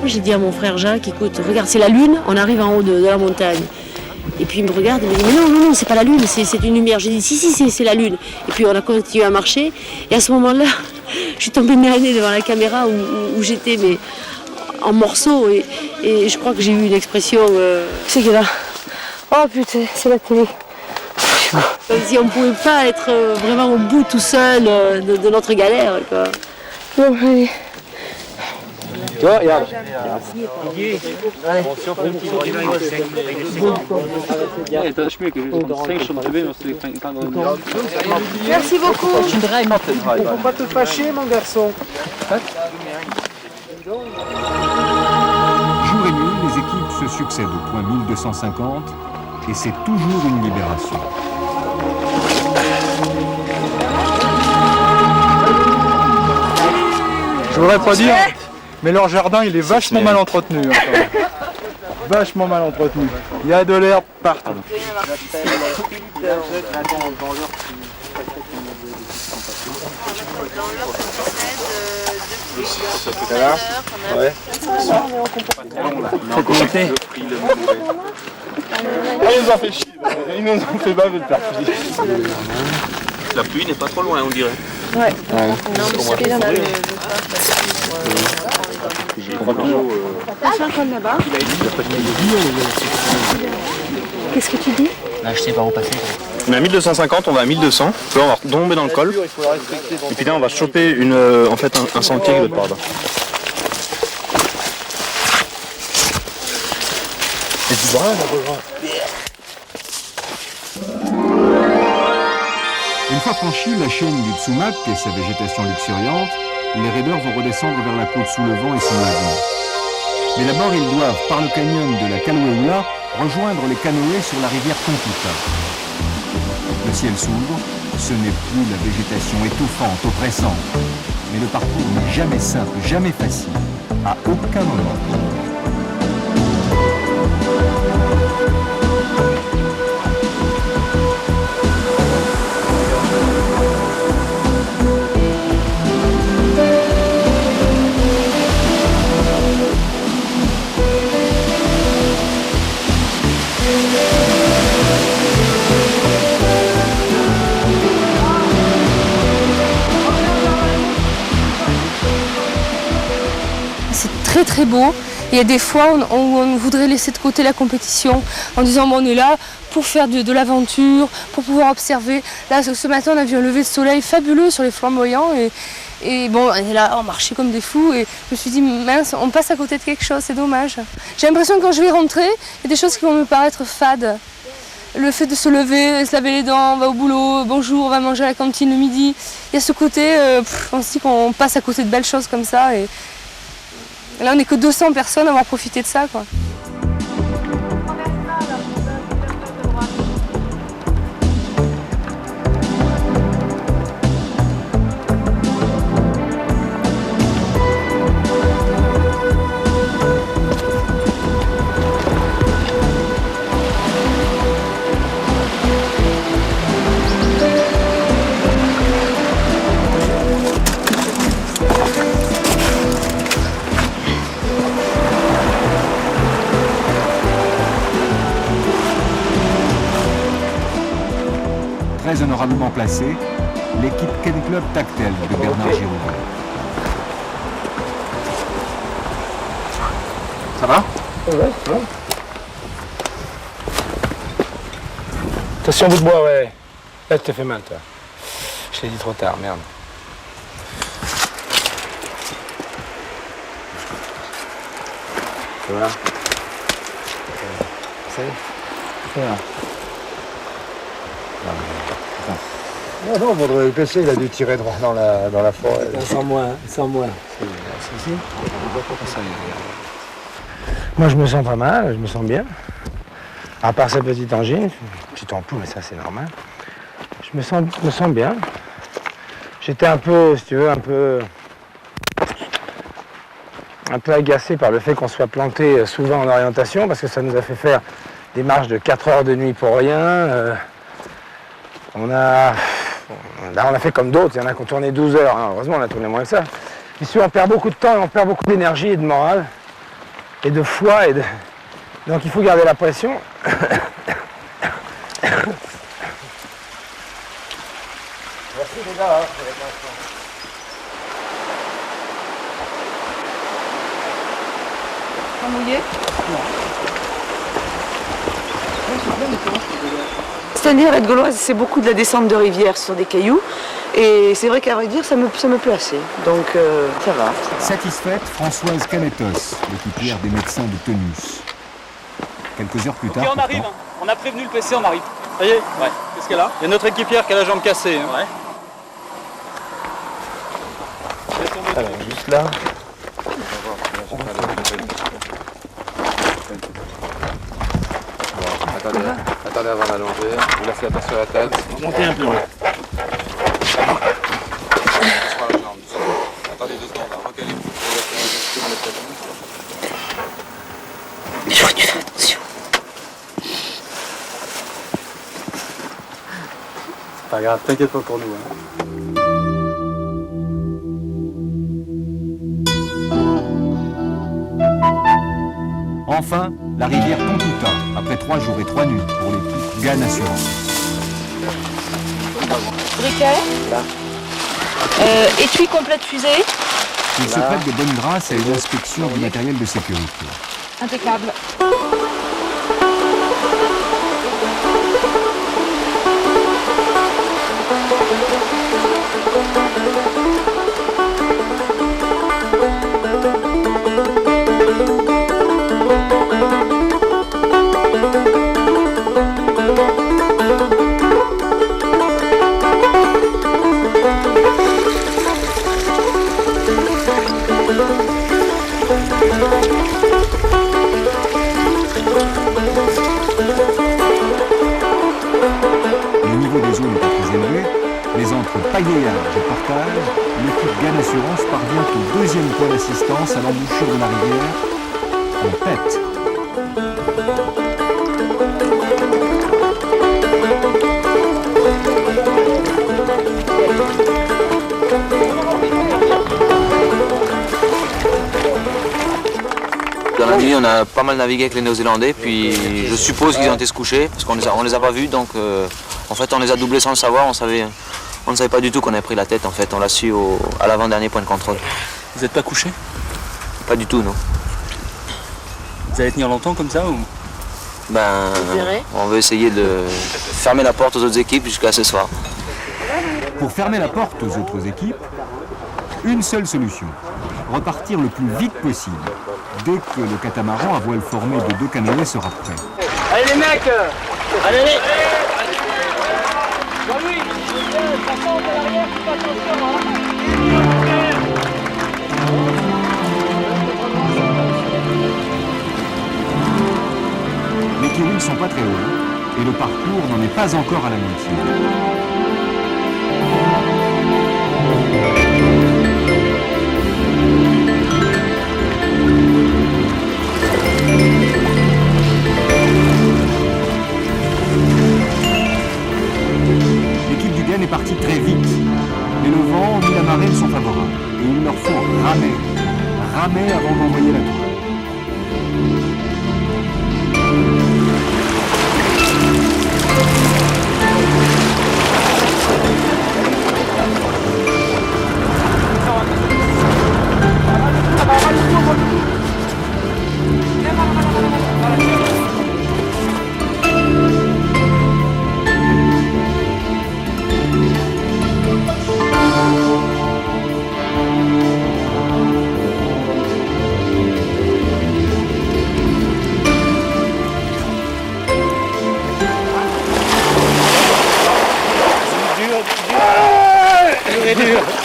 [SPEAKER 10] J'ai dit à mon frère Jacques, écoute, regarde, c'est la lune, on arrive en haut de la montagne. Et puis il me regarde, il me dit, mais non, c'est pas la lune, c'est une lumière. J'ai dit, si, c'est la lune. Et puis on a continué à marcher. Et à ce moment-là, je suis tombée nez à nez devant la caméra où j'étais mais en morceaux. Et je crois que j'ai eu une expression, c'est que là, oh putain, c'est la télé. Si on ne pouvait pas être vraiment au bout tout seul de notre galère, quoi. Bon, allez.
[SPEAKER 14] Tu vois, regarde.
[SPEAKER 11] Merci beaucoup.
[SPEAKER 14] Faut pas te fâcher, mon garçon.
[SPEAKER 1] Jour et nuit, les équipes se succèdent au point 1250 et c'est toujours une libération.
[SPEAKER 13] Je voudrais pas dire, mais leur jardin il est vachement mal entretenu. Encore. Vachement mal entretenu. Il y a de l'herbe partout.
[SPEAKER 7] Ça va? Ouais.
[SPEAKER 13] Faut compter. Ils nous ont fait chier. Ils nous ont fait baver le père.
[SPEAKER 15] La pluie n'est pas trop loin, on dirait.
[SPEAKER 11] Ouais. Non, mais ce qu'il y en a là-bas. Qu'est-ce que tu dis?
[SPEAKER 12] Là, je sais par où passer.
[SPEAKER 7] On est à 1250, on va à 1200. Là, on va tomber dans le col. Et puis là, on va choper un sentier de l'autre part. Et tu vois,
[SPEAKER 1] Une fois franchie la chaîne du Tsumak et sa végétation luxuriante, les raiders vont redescendre vers la côte sous le vent et son lagon. Mais d'abord, ils doivent, par le canyon de la Kalueula, rejoindre les canoës sur la rivière Tontuta. Le ciel s'ouvre, ce n'est plus la végétation étouffante, oppressante. Mais le parcours n'est jamais simple, jamais facile, à aucun moment.
[SPEAKER 10] C'est très très beau.
[SPEAKER 11] Il y a des fois où on voudrait laisser de côté la compétition en disant bon, on est là pour faire de l'aventure, pour pouvoir observer. Là, ce matin, on a vu un lever de soleil fabuleux sur les flamboyants et bon, on est là, on marchait comme des fous et je me suis dit mince, on passe à côté de quelque chose, c'est dommage. J'ai l'impression que quand je vais rentrer, il y a des choses qui vont me paraître fades. Le fait de se lever, se laver les dents, on va au boulot, bonjour, on va manger à la cantine le midi. Il y a ce côté, on se dit qu'on passe à côté de belles choses comme ça. Et là, on n'est que 200 personnes à avoir profité de ça, quoi.
[SPEAKER 1] Très honorablement placée, l'équipe Ken Club Tactel de Bernard Giraud.
[SPEAKER 13] Ça va?
[SPEAKER 8] Ouais.
[SPEAKER 13] Attention, bout de bois, ouais. Là, tu te fais mal, toi. Je l'ai dit trop tard, merde. Ça va? Ça y est? Ça va.
[SPEAKER 8] Non, Vaudreuil, le PC, il a dû tirer droit dans la forêt.
[SPEAKER 12] Sans moi.
[SPEAKER 13] Moi, je me sens pas mal, je me sens bien. À part cette petite angine, petite ampoule, mais ça, c'est normal. Je me sens bien. J'étais un peu, si tu veux, un peu agacé par le fait qu'on soit planté souvent en orientation, parce que ça nous a fait faire des marches de 4 heures de nuit pour rien. Là, on a fait comme d'autres, il y en a qui ont tourné 12 heures, hein. Heureusement on a tourné moins que ça. Ici on perd beaucoup de temps et on perd beaucoup d'énergie et de morale, et de foi, donc il faut garder la pression.
[SPEAKER 8] Merci les gars, pour l'attention.
[SPEAKER 16] Pas mouillé? Cette année, à la Gauloise, c'est beaucoup de la descente de rivière sur des cailloux. Et c'est vrai qu'à vrai dire, ça me plaît assez. Donc ça va.
[SPEAKER 1] Satisfaite, Françoise Canetos, l'équipière des médecins de Tenus. Quelques heures plus tard.
[SPEAKER 5] Ok, on arrive. On a prévenu le PC, on arrive. Ça y est? Ouais. Qu'est-ce qu'elle a? Il y a notre équipière qui a la jambe cassée. Hein. Ouais.
[SPEAKER 13] Alors, juste là.
[SPEAKER 17] Attendez avant d'allonger, vous laissez la tête sur la tête.
[SPEAKER 5] Montez un peu.
[SPEAKER 17] Attendez 2 secondes, recalez.
[SPEAKER 10] J'aurais dû faire attention.
[SPEAKER 13] C'est pas grave, t'inquiète pas pour nous. Hein.
[SPEAKER 1] Enfin, la rivière Tontouta, après 3 jours et 3 nuits pour l'équipe GAN Assurance.
[SPEAKER 11] Briquet. Étui complète fusée.
[SPEAKER 1] Il se prête de bonne grâce à une inspection du matériel de sécurité.
[SPEAKER 11] Impeccable.
[SPEAKER 1] Le niveau des eaux n'est pas très élevé, mais entre pagayage et portage, l'équipe GAN Assurance parvient au 2e point d'assistance à l'embouchure de la rivière, en tête.
[SPEAKER 12] Dans la nuit, on a pas mal navigué avec les Néo-Zélandais, puis je suppose qu'ils ont été se coucher, parce qu'on les a pas vus, donc en fait on les a doublés sans le savoir, on ne savait pas du tout qu'on avait pris la tête, en fait, on l'a su à l'avant-dernier point de contrôle.
[SPEAKER 5] Vous n'êtes pas couché?
[SPEAKER 12] Pas du tout, non.
[SPEAKER 5] Vous allez tenir longtemps comme ça ou...
[SPEAKER 12] On veut essayer de fermer la porte aux autres équipes jusqu'à ce soir.
[SPEAKER 1] Pour fermer la porte aux autres équipes, une seule solution. Repartir le plus vite possible, dès que le catamaran à voile formée de 2 canoës sera prêt.
[SPEAKER 6] Allez les mecs, allez, allez.
[SPEAKER 1] Les kiwis ne sont pas très hauts et le parcours n'en est pas encore à la moitié. L'équipe du Guen est partie très vite, mais le vent ni la marée ne sont favorables et il leur faut ramer avant d'envoyer la toile.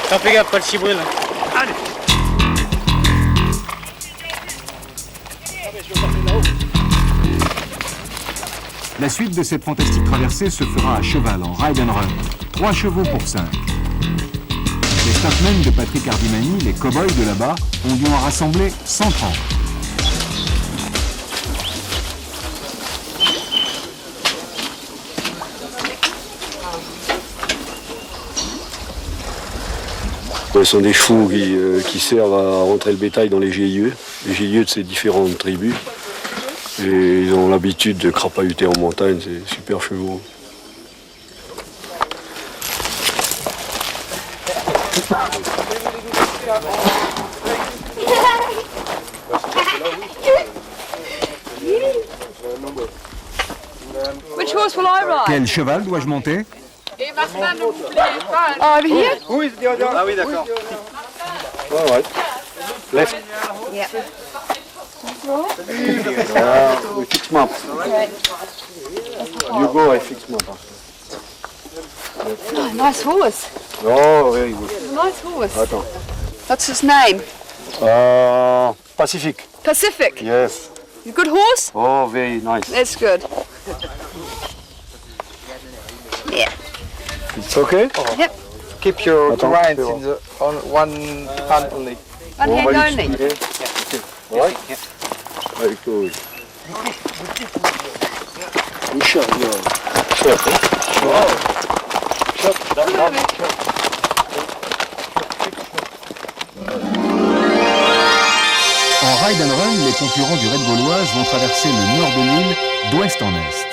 [SPEAKER 6] T'en fais gaffe, pas le chibril. Allez.
[SPEAKER 1] La suite de cette fantastique traversée se fera à cheval, en ride and run. 3 chevaux pour 5. Les stockmen de Patrick Hardimany, les cow-boys de là-bas, ont dû en rassembler 130.
[SPEAKER 18] Ce sont des chevaux qui servent à rentrer le bétail dans les GIE de ces différentes tribus. Et ils ont l'habitude de crapahuter en montagne, c'est super chevaux.
[SPEAKER 11] Which horse will I ride?
[SPEAKER 1] Quel cheval dois-je monter?
[SPEAKER 11] Over here?
[SPEAKER 14] Ah oui, d'accord.
[SPEAKER 18] All right. Left.
[SPEAKER 11] Yeah.
[SPEAKER 18] We fix map. You go, I fix map.
[SPEAKER 11] Oh, nice horse.
[SPEAKER 18] Oh, very good.
[SPEAKER 11] Nice horse.
[SPEAKER 18] Attends.
[SPEAKER 11] What's his name?
[SPEAKER 18] Pacific.
[SPEAKER 11] Pacific.
[SPEAKER 18] Yes.
[SPEAKER 11] You good horse?
[SPEAKER 18] Oh, very nice.
[SPEAKER 11] That's good. Yeah.
[SPEAKER 18] It's okay?
[SPEAKER 11] Yep.
[SPEAKER 13] Keep your
[SPEAKER 18] Attends,
[SPEAKER 13] reins
[SPEAKER 18] c'est
[SPEAKER 13] in the, on one hand only.
[SPEAKER 11] One hand only.
[SPEAKER 18] Ouais. Avec toi, oui.
[SPEAKER 1] En ride and run, les concurrents du Raid Gauloise vont traverser le nord de l'île d'ouest en est.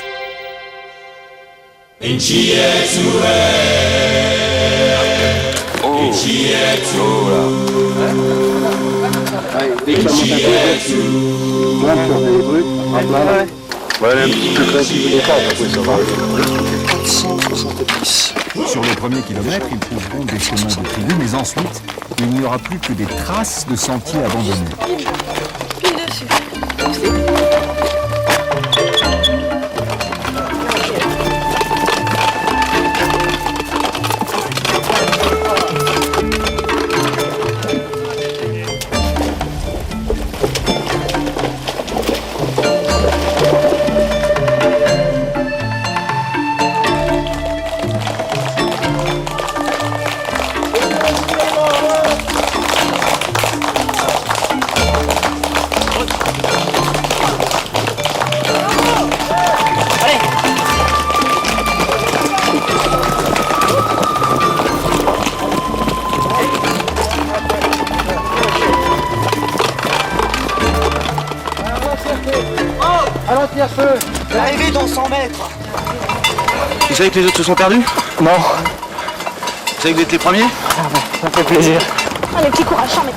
[SPEAKER 1] Sur le premier kilomètre, ils trouveront des chemins de tribu, mais ensuite, il n'y aura plus que des traces de sentiers abandonnés.
[SPEAKER 7] Arrivé dans 100 mètres.
[SPEAKER 5] Vous savez que les autres se sont perdus?
[SPEAKER 7] Non.
[SPEAKER 5] Vous savez que vous êtes les premiers?
[SPEAKER 7] Ça fait plaisir.
[SPEAKER 10] Allez, petit courage, mais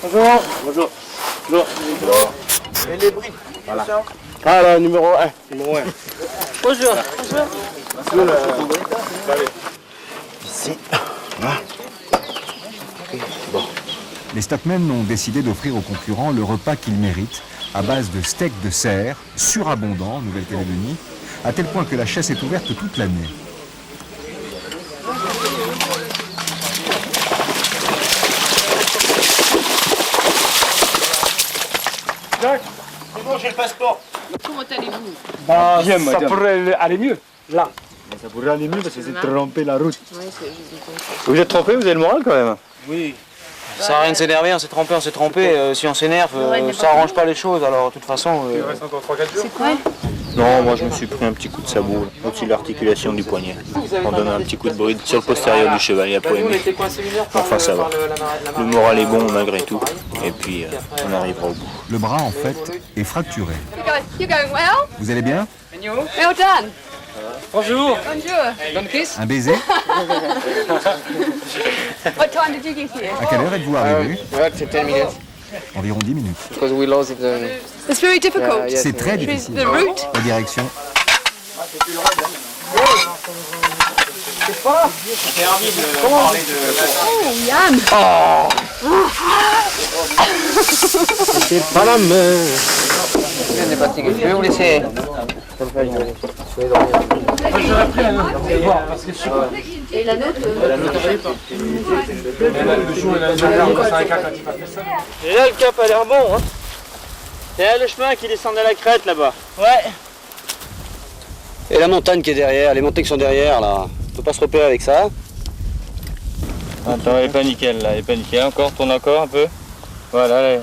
[SPEAKER 7] Bonjour. Bonjour. Bonjour. Et les bris. Voilà. Ah là, numéro 1. Numéro 1.
[SPEAKER 11] Bonjour. Bonjour.
[SPEAKER 1] Ici. Voilà. Bon. Les stockmen ont décidé d'offrir aux concurrents le repas qu'ils méritent, à base de steak de cerf, surabondant en Nouvelle-Calédonie, à tel point que la chasse est ouverte toute l'année.
[SPEAKER 7] Jacques, c'est bon, j'ai le passeport.
[SPEAKER 11] Comment allez-vous?
[SPEAKER 7] Bah,
[SPEAKER 13] Bien,
[SPEAKER 7] ça
[SPEAKER 13] madame.
[SPEAKER 7] pourrait aller mieux, là.
[SPEAKER 8] Ça pourrait aller mieux parce que c'est tromper la route.
[SPEAKER 11] Oui, j'ai compris.
[SPEAKER 13] Vous êtes trompé, vous avez le moral quand même.
[SPEAKER 12] Oui. Ça sert à rien de s'énerver, on s'est trompé. Si on s'énerve, ça arrange pas les choses. Alors, de toute façon.
[SPEAKER 13] Il reste encore 3-4 jours.
[SPEAKER 11] C'est quoi?
[SPEAKER 19] Non, moi je me suis pris un petit coup de sabot au-dessus de l'articulation du poignet. En donnant un petit coup de bride sur le postérieur du cheval, il a pas aimé. Enfin ça va. Le moral est bon malgré tout. Et puis on arrivera au bout.
[SPEAKER 1] Le bras, en fait, est fracturé.
[SPEAKER 11] You going well?
[SPEAKER 1] Vous allez bien?
[SPEAKER 11] Well done.
[SPEAKER 5] Bonjour.
[SPEAKER 11] Bonjour.
[SPEAKER 5] Bonne kiss.
[SPEAKER 1] Un baiser?
[SPEAKER 11] What time did you get here?
[SPEAKER 1] À quelle heure êtes-vous arrivé?
[SPEAKER 7] C'est 10 minutes.
[SPEAKER 1] Environ 10 minutes.
[SPEAKER 7] Because we lost it.
[SPEAKER 11] It's very difficult.
[SPEAKER 1] C'est très difficile.
[SPEAKER 11] The route?
[SPEAKER 1] La direction.
[SPEAKER 11] Oh, Yann.
[SPEAKER 7] C'est pas la main.
[SPEAKER 12] On est fatigué. Je vais vous laisser.
[SPEAKER 7] J'aurais pris un autre. Parce que je sais pas.
[SPEAKER 11] Et la note?
[SPEAKER 5] Et là, le cap a l'air bon. Hein. Et là, le chemin qui descend de la crête là-bas. Ouais.
[SPEAKER 7] Et la montagne qui est derrière, les montées qui sont derrière là. On peut pas se repérer avec ça.
[SPEAKER 5] Attends, elle est pas nickel là, elle est pas nickel. Encore, tourne encore un peu. Voilà, là.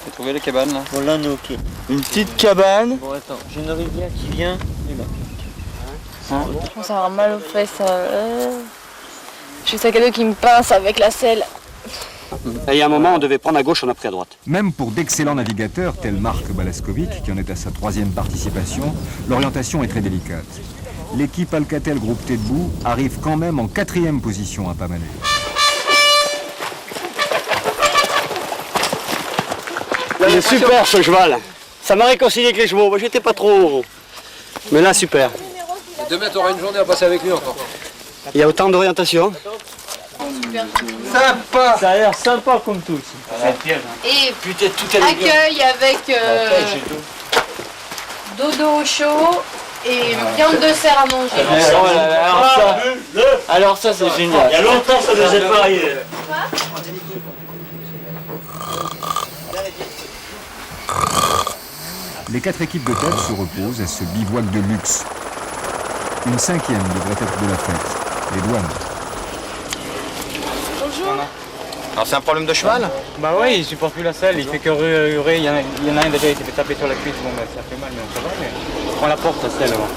[SPEAKER 5] J'ai trouvé la cabane là.
[SPEAKER 7] Bon là on est ok.
[SPEAKER 5] Une petite cabane.
[SPEAKER 12] Bon, attends, j'ai une rivière qui vient.
[SPEAKER 11] Je commence à avoir mal aux fesses. J'ai sac à dos qui me pince avec la selle.
[SPEAKER 7] Et il y a un moment on devait prendre à gauche, on a pris à droite.
[SPEAKER 1] Même pour d'excellents navigateurs tels Marc Balaskovic, qui en est à sa 3e participation, l'orientation est très délicate. L'équipe Alcatel Groupe Tête-Bout arrive quand même en 4e position à Pamalé.
[SPEAKER 7] Il est super ce cheval. Ça m'a réconcilié avec les chevaux. Moi j'étais pas trop. Mais là super.
[SPEAKER 17] Et demain, tu auras une journée à passer avec lui encore.
[SPEAKER 7] Il y a autant d'orientation.
[SPEAKER 5] Sympa. Ça a l'air sympa comme tout.
[SPEAKER 11] Et
[SPEAKER 12] Putain, tout
[SPEAKER 11] accueil avec dodo chaud et viande de cerf à manger.
[SPEAKER 5] Alors ça c'est génial. Il y a longtemps ça nous est pas arrivé.
[SPEAKER 1] Les 4 équipes de tête se reposent à ce bivouac de luxe. Une 5e devrait être de la fête, les douanes.
[SPEAKER 11] Bonjour.
[SPEAKER 19] Alors c'est un problème de cheval?
[SPEAKER 5] Bah ouais, il supporte plus la selle, il fait que hurler. Il y en a un déjà, il s'est fait taper sur la cuisse. Bon, bah, ça fait mal, mais ça va. Mais on prend la porte, la selle avant.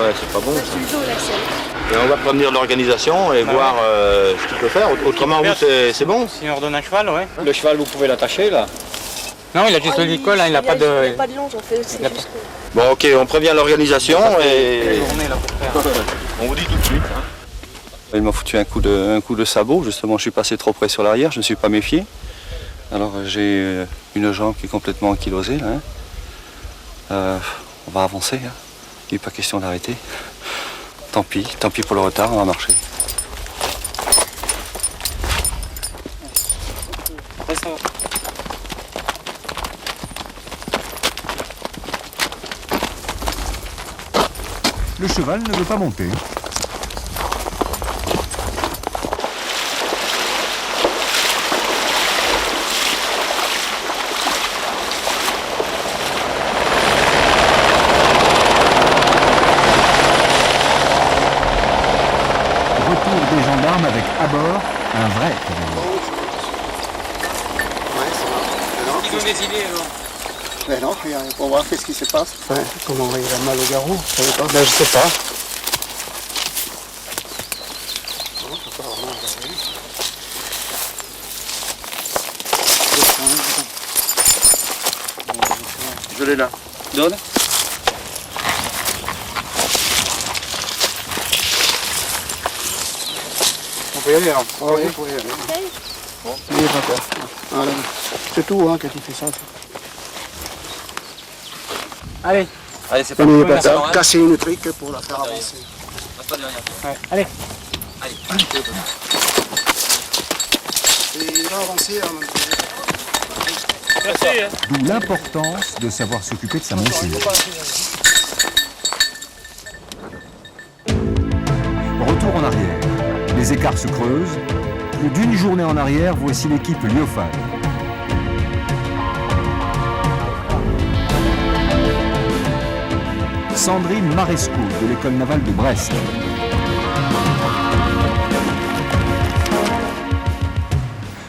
[SPEAKER 19] Ouais, c'est pas bon.
[SPEAKER 11] Sur le dos, la selle.
[SPEAKER 19] Et on va prévenir l'organisation et voir ce qu'il peut faire. Autrement, vous, c'est bon?
[SPEAKER 5] Si on redonne un cheval, ouais.
[SPEAKER 7] Le cheval vous pouvez l'attacher là.
[SPEAKER 5] Non, il a juste le licol, hein, il n'a pas de...
[SPEAKER 11] Il n'y a pas de longe, en fait.
[SPEAKER 19] Bon, ok, on prévient l'organisation et
[SPEAKER 5] On vous dit tout de suite. Hein.
[SPEAKER 20] Il m'a foutu un coup de sabot, justement je suis passé trop près sur l'arrière, je ne me suis pas méfié. Alors j'ai une jambe qui est complètement ankylosée là. On va avancer, hein. Il n'est pas question d'arrêter. Tant pis pour le retard, on va marcher.
[SPEAKER 1] Le cheval ne veut pas monter. Retour des gendarmes avec à bord un vrai cavalier.
[SPEAKER 5] Ils ont des idées alors.
[SPEAKER 8] Mais non, pour voir qu'est-ce qui se passe.
[SPEAKER 3] Ouais, comment il a mal au garrot? Ben, je sais pas.
[SPEAKER 7] Je l'ai là. Donne.
[SPEAKER 3] On peut y aller, hein.
[SPEAKER 8] Oui, on peut y aller. N'ayez pas peur. Voilà. C'est tout quand il fait ça.
[SPEAKER 14] Allez.
[SPEAKER 12] Allez, c'est
[SPEAKER 8] N'ayez
[SPEAKER 12] parti.
[SPEAKER 8] pas peur. Casser une trique pour la faire avancer.
[SPEAKER 12] Pas derrière.
[SPEAKER 14] Ouais. Allez.
[SPEAKER 12] Allez.
[SPEAKER 8] Et il va avancer en même temps.
[SPEAKER 1] D'où l'importance de savoir s'occuper de sa montée. Retour en arrière. Les écarts se creusent. Plus d'une journée en arrière, voici l'équipe Lyofan. Sandrine Maresco de l'école navale de Brest.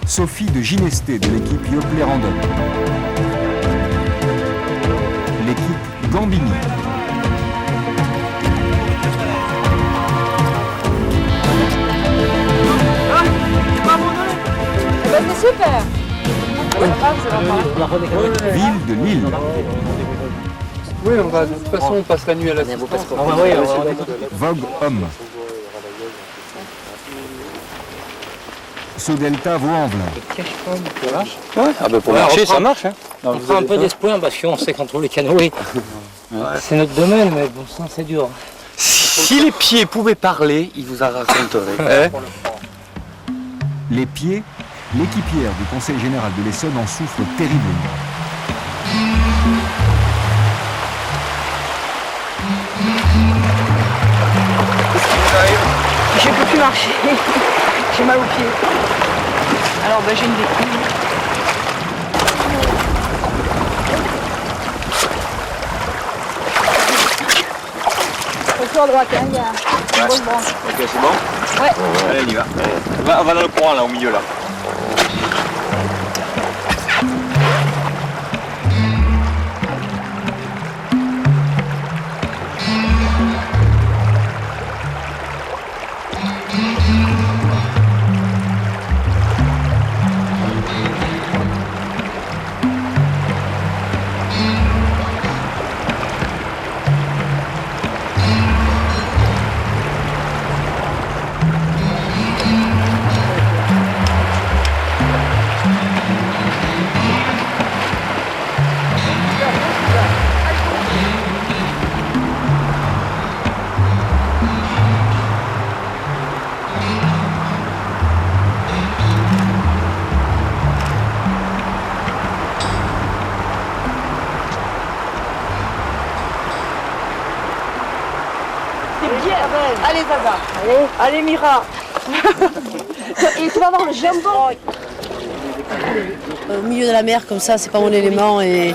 [SPEAKER 1] Sophie de Ginesté de l'équipe Yoplait Random. L'équipe Gambini.
[SPEAKER 11] C'est super.
[SPEAKER 1] Ville de Lille.
[SPEAKER 13] Oui, on va, de toute façon, on passe la nuit à la
[SPEAKER 1] Vogue Homme. Sodelta Vaux-en-Velin.
[SPEAKER 13] Ouais, ah bah pour marcher, ça marche. Hein.
[SPEAKER 21] On prend un peu d'espoir parce qu'on sait contrôler les canoës. C'est notre domaine, mais bon sang, c'est dur.
[SPEAKER 7] Si les pieds pouvaient parler, ils vous en raconteraient.
[SPEAKER 1] Les pieds, l'équipière du Conseil général de l'Essonne en souffre terriblement.
[SPEAKER 16] Je ne peux plus marcher. J'ai mal aux pieds. Alors j'ai une déprime.
[SPEAKER 11] Retour à droite, il y a une grosse branche.
[SPEAKER 19] Ok, c'est bon?
[SPEAKER 11] Ouais.
[SPEAKER 19] Allez, on y va. On va dans le courant là, au milieu là.
[SPEAKER 16] Allez Zaza. Allez Mira. Et tu vas voir le jambon.
[SPEAKER 10] Au milieu de la mer comme ça, c'est pas mon élément et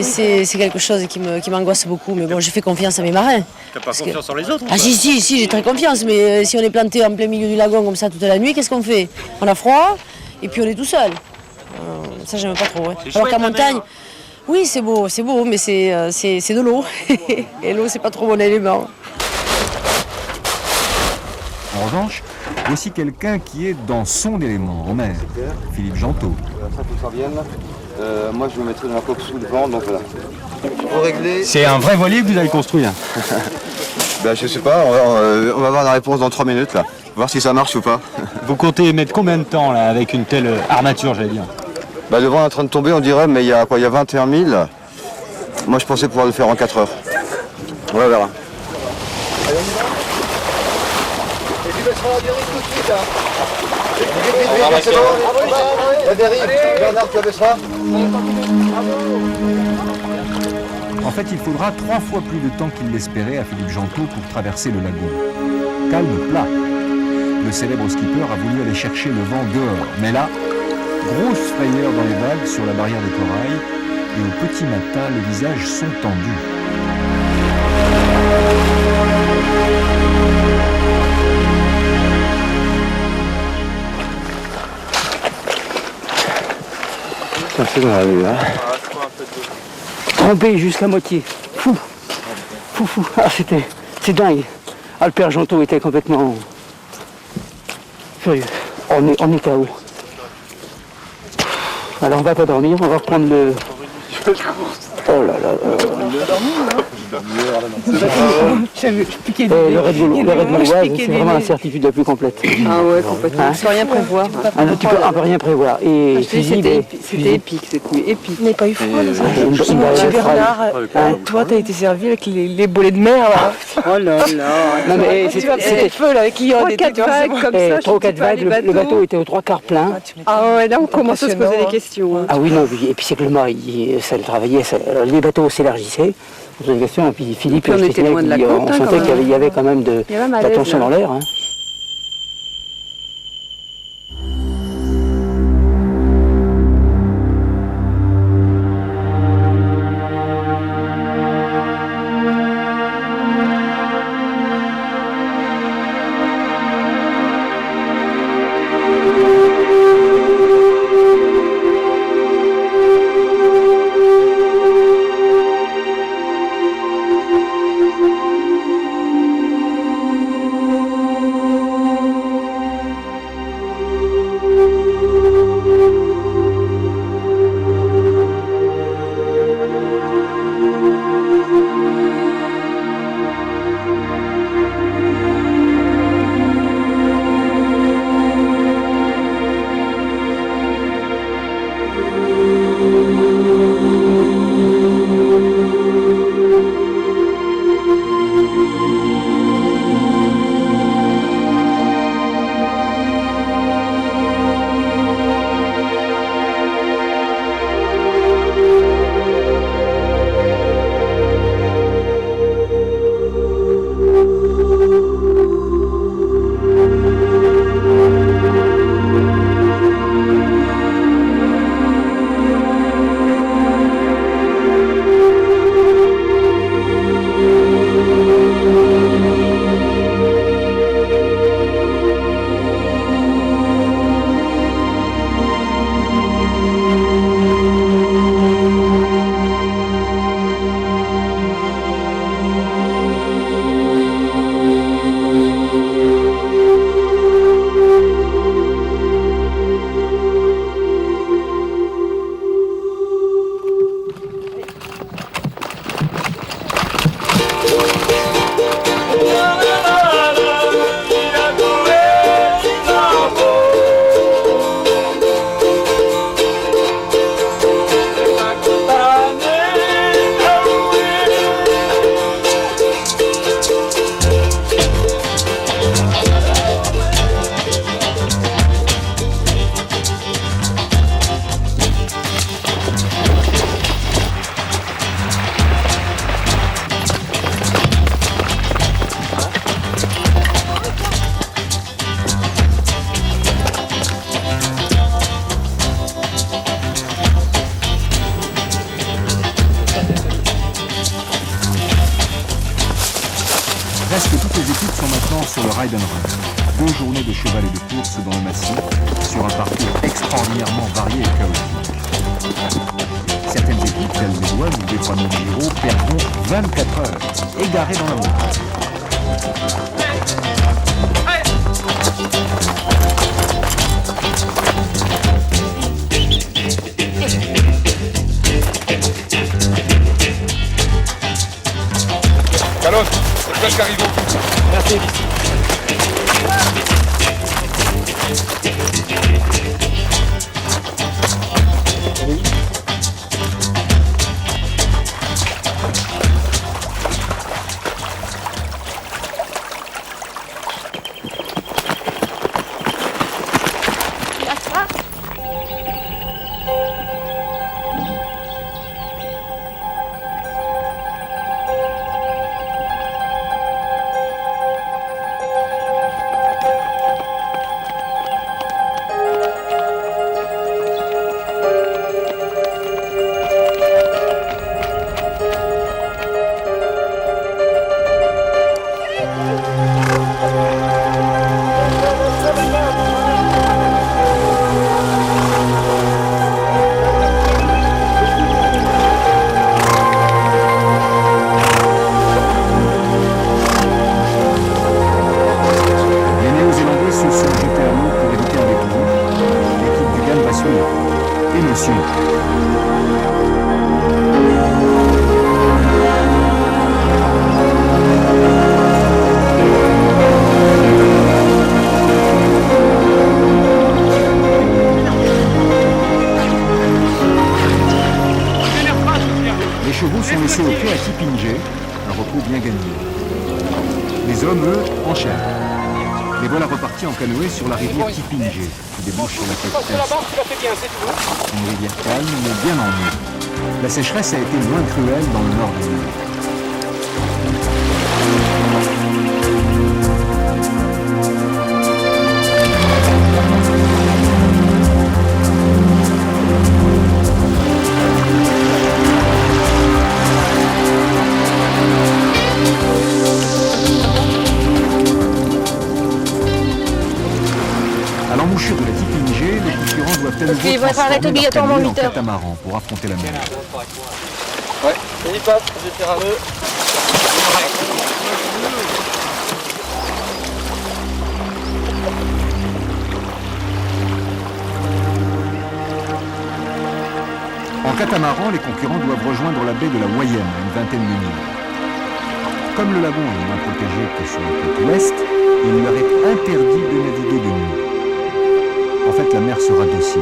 [SPEAKER 10] c'est quelque chose qui m'angoisse beaucoup. Mais bon, j'ai fait confiance à mes marins.
[SPEAKER 19] T'as pas confiance en les autres?
[SPEAKER 10] Ah si, j'ai très confiance. Mais si on est planté en plein milieu du lagon comme ça toute la nuit, qu'est-ce qu'on fait? On a froid et puis on est tout seul. Ça j'aime pas trop. Ouais. Alors qu'en montagne, oui c'est beau, mais c'est de l'eau. Et l'eau c'est pas trop mon élément.
[SPEAKER 1] En revanche, voici quelqu'un qui est dans son élément en mer, Philippe Gentot.
[SPEAKER 20] Ça faut que ça revienne. Moi je me mettrai dans la coque sous le vent, donc voilà. Pour régler...
[SPEAKER 7] C'est un vrai voilier que vous avez construit. Hein.
[SPEAKER 20] Ben, je sais pas, on va avoir la réponse dans 3 minutes là. Voir si ça marche ou pas.
[SPEAKER 7] Vous comptez mettre combien de temps là avec une telle armature, j'allais dire?
[SPEAKER 20] Bah, le vent est en train de tomber, on dirait, mais il y a 21 000. Moi je pensais pouvoir le faire en 4 heures. On va verra.
[SPEAKER 7] Et tu baisseras la dérive tout de suite.
[SPEAKER 20] La dérive, Bernard, tu la baisseras.
[SPEAKER 1] En fait, il faudra 3 fois plus de temps qu'il l'espérait à Philippe Gentot pour traverser le lagon. Calme plat. Le célèbre skipper a voulu aller chercher le vent dehors. Mais là, grosse frayeur dans les vagues sur la barrière des corails. Et au petit matin, les visages sont tendus.
[SPEAKER 7] Ça fait dans la rue, hein. Trempé juste la moitié. Fou. Ah, c'est dingue. Ah, le père Gentot était complètement furieux. On est KO. Alors on va pas dormir, on va reprendre le...
[SPEAKER 2] Oh là là. Le Red Bull, c'est vraiment la certitude la plus complète.
[SPEAKER 16] Ah ouais, complètement. On ne peut rien prévoir.
[SPEAKER 2] Tu peux rien prévoir. Et
[SPEAKER 16] c'était épique cette nuit, épique.
[SPEAKER 11] On n'est pas eu froid, Bernard, toi, t'as été servi avec les bolets de mer, là.
[SPEAKER 16] Oh là là.
[SPEAKER 2] Non, mais
[SPEAKER 11] c'était feu, là, avec l'IOD.
[SPEAKER 16] 3-4 vagues comme ça.
[SPEAKER 2] 3 ou 4 vagues, le bateau était aux 3/4 plein.
[SPEAKER 16] Ah ouais, là, on commence à se poser des questions.
[SPEAKER 2] Ah oui, non, et puis c'est que le mât, ça le travaillait, les bateaux s'élargissaient. On se posait des questions, et puis Philippe,
[SPEAKER 16] on était loin de la côte,
[SPEAKER 2] on sentait qu'il y avait quand même de la tension dans l'air.
[SPEAKER 1] Presque toutes les équipes sont maintenant sur le Ride and Run. 2 journées de cheval et de course dans le massif, sur un parcours extraordinairement varié et chaotique. Certaines équipes, telles les Douanes ou les 3000 Giro, perdront 24 heures, égarées dans la montagne.
[SPEAKER 13] Calonne, c'est presque arrivé. Merci.
[SPEAKER 1] Émotion. bateaux sont laissés au quai à Kipingé, un repos bien gagné. Les hommes, eux, enchaînent. Les voilà repartis en canoë sur la rivière Kipingé, qui débouche sur la côte est. Une rivière calme, mais bien en eau. La sécheresse a été moins cruelle dans le nord de l'île. À l'embouchure de la Kipingé, les concurrents doivent à nouveau
[SPEAKER 11] qu'ils vont faire
[SPEAKER 1] transformer
[SPEAKER 11] obligatoirement
[SPEAKER 1] leur canoë
[SPEAKER 11] 8
[SPEAKER 1] en
[SPEAKER 11] heures.
[SPEAKER 1] catamaran pour affronter la mer.
[SPEAKER 12] Ouais, vas-y passe, je vais faire un nœud.
[SPEAKER 1] En catamaran, les concurrents doivent rejoindre la baie de la Wayem, à une vingtaine de milles. Comme le lagon est moins protégé que sur la côte ouest, il leur est interdit de naviguer de nuit. En fait, la mer sera docile.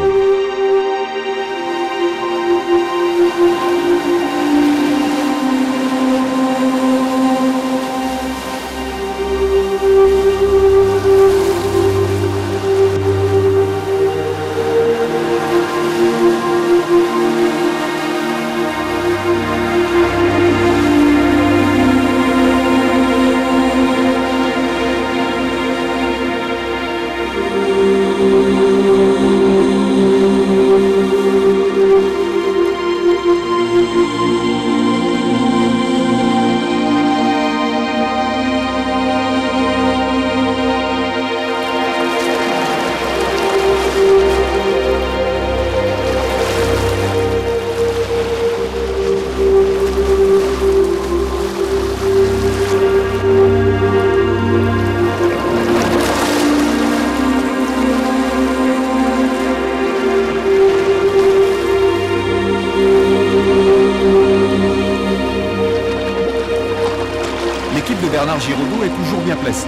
[SPEAKER 1] L'équipe de Bernard Giraudot est toujours bien placée.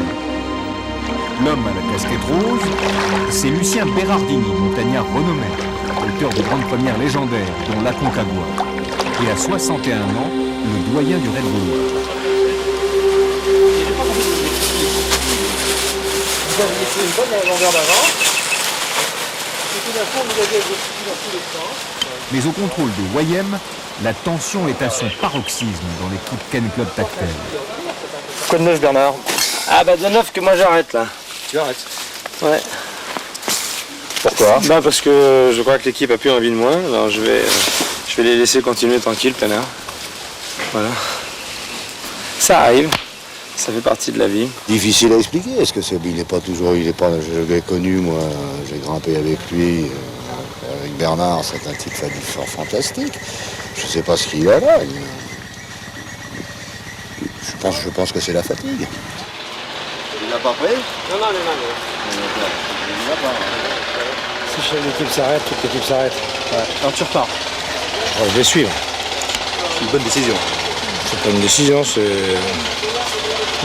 [SPEAKER 1] L'homme à la casquette rose, c'est Lucien Berardini, montagnard renommé, auteur de grandes premières légendaires, dont l'Aconcagua, et à 61 ans, le doyen du raid gaulois.
[SPEAKER 4] Vous aviez fait une bonne longueur d'avant, et tout d'un coup, vous aviez grossi dans tous les sens.
[SPEAKER 1] Mais au contrôle de Wayem, la tension est à son paroxysme dans l'équipe Ken Club Tactel.
[SPEAKER 13] Quoi de neuf, Bernard?
[SPEAKER 14] Ah bah de neuf que moi j'arrête là.
[SPEAKER 13] Tu arrêtes?
[SPEAKER 14] Ouais.
[SPEAKER 13] Pourquoi?
[SPEAKER 14] Bah parce que je crois que l'équipe a plus envie de moi, alors je vais les laisser continuer tranquille plein air. Voilà. Ça arrive, ça fait partie de la vie.
[SPEAKER 22] Difficile à expliquer, est-ce que il n'est pas toujours, je l'ai connu moi, j'ai grimpé avec lui, avec Bernard, c'est un type fort fantastique. Je sais pas ce qu'il a là. Je pense que c'est la fatigue.
[SPEAKER 9] Il n'a pas pris?
[SPEAKER 14] Non.
[SPEAKER 9] Il n'a pas.
[SPEAKER 4] Si chaque équipe s'arrête, toute l'équipe s'arrête.
[SPEAKER 14] Ouais. Alors tu repars.
[SPEAKER 4] Je vais suivre.
[SPEAKER 13] C'est une bonne décision.
[SPEAKER 4] C'est pas une décision, c'est...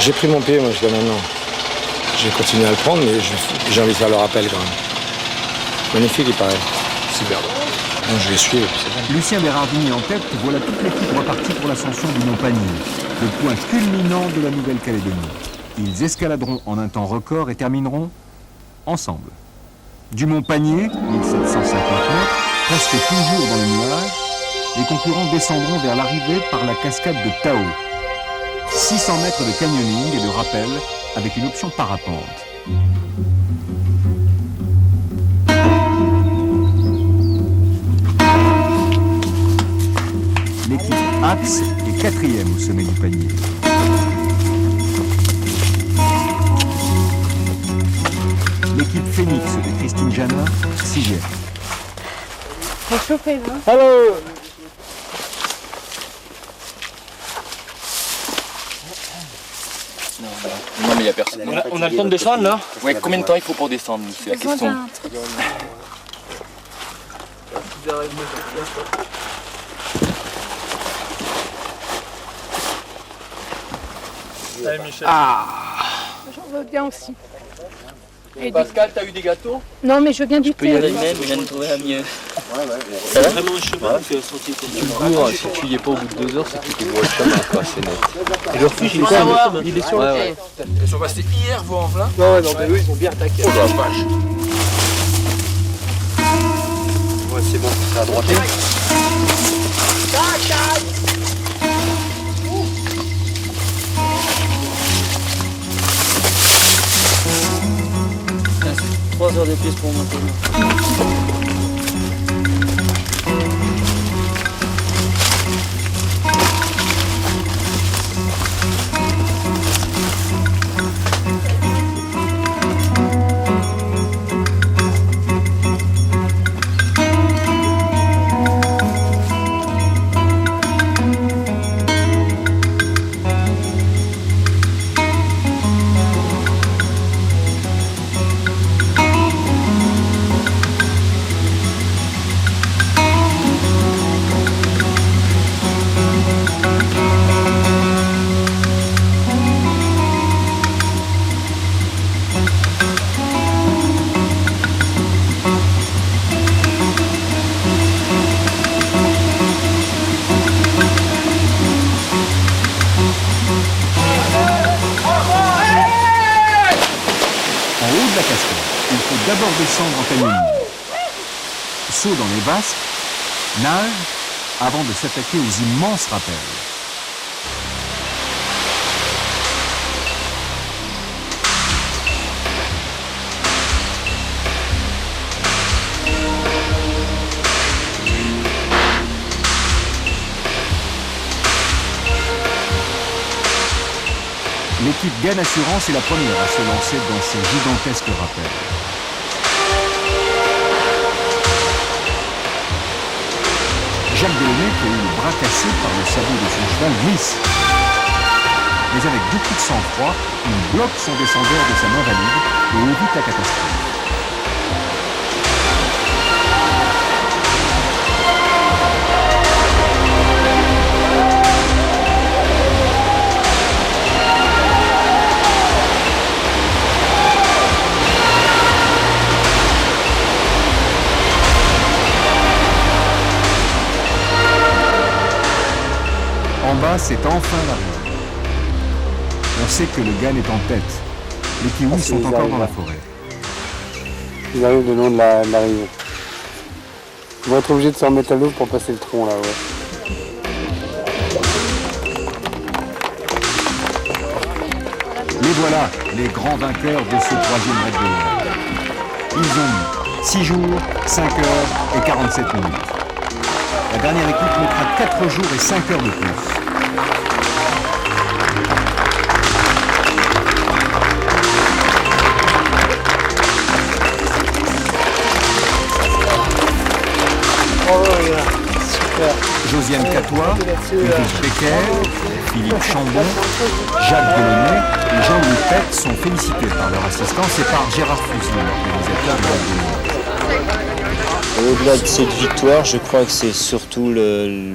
[SPEAKER 4] J'ai pris mon pied moi jusqu'à maintenant. J'ai continué à le prendre, mais j'ai envie de faire le rappel quand même. Magnifique il paraît.
[SPEAKER 13] Super.
[SPEAKER 4] Donc je vais suivre et puis c'est bon.
[SPEAKER 1] Lucien Berardini en tête, voilà toute l'équipe repartie pour l'ascension du Mont Panier, le point culminant de la Nouvelle-Calédonie. Ils escaladeront en un temps record et termineront ensemble. Du Mont Panier, 1750 mètres, presque toujours dans le nuage, les concurrents descendront vers l'arrivée par la cascade de Tao. 600 mètres de canyoning et de rappel avec une option parapente. L'équipe Axe est 4e au sommet du panier. L'équipe Phoenix de Christine Janin, 6e.
[SPEAKER 14] Hello.
[SPEAKER 12] Non mais il n'y a personne.
[SPEAKER 14] On a le temps de descendre là?
[SPEAKER 12] Ouais, combien de temps il faut pour descendre? C'est la question.
[SPEAKER 11] Ah. J'en veux bien aussi.
[SPEAKER 12] Pascal, t'as eu des gâteaux?
[SPEAKER 11] Non, mais je veux bien du thé.
[SPEAKER 12] Il y en a même, il vient de trouver un mieux.
[SPEAKER 6] C'est vraiment un chemin que sont-ils
[SPEAKER 15] Si tu y es pas au bout de 2 heures, c'est que tu vois le chemin, quoi, c'est net.
[SPEAKER 6] Et le refuge, il est sur le quai.
[SPEAKER 15] Ils sont passés hier, vous en plein.
[SPEAKER 8] Ouais, non, mais eux, ils ont bien attaqué.
[SPEAKER 15] Oh la vache. Ouais, c'est bon, c'est à droite.
[SPEAKER 21] C'est 3 heures de plus pour monter.
[SPEAKER 1] D'abord descendre en canyoning, saut dans les vasques, nage, avant de s'attaquer aux immenses rappels. L'équipe Gann Assurance est la première à se lancer dans ces gigantesques rappels. Jacques Delaunay, qui a eu le bras cassé par le sabot de son cheval, glisse. Mais avec beaucoup de sang-froid, il bloque son descendeur de sa main valide et évite la catastrophe. En bas, c'est enfin l'arrivée. On sait que le Gann est en tête. Les kiwis sont encore dans la forêt.
[SPEAKER 3] Ils arrivent le long de l'arrivée. Ils vont être obligés de se remettre à l'eau pour passer le tronc là, ouais.
[SPEAKER 1] Les voilà, les grands vainqueurs de ce 3e raid de l'hiver. Ils ont mis 6 jours, 5 heures et 47 minutes. La dernière équipe mettra 4 jours et 5 heures de plus. Josiane Catois, Éric Becker, Philippe Chambon, Jacques Delaunay et Jean-Louis Pett sont félicités par leur assistance et par Gérard Fusy, l'organisateur de la journée.
[SPEAKER 19] Au-delà de cette victoire, je crois que c'est surtout le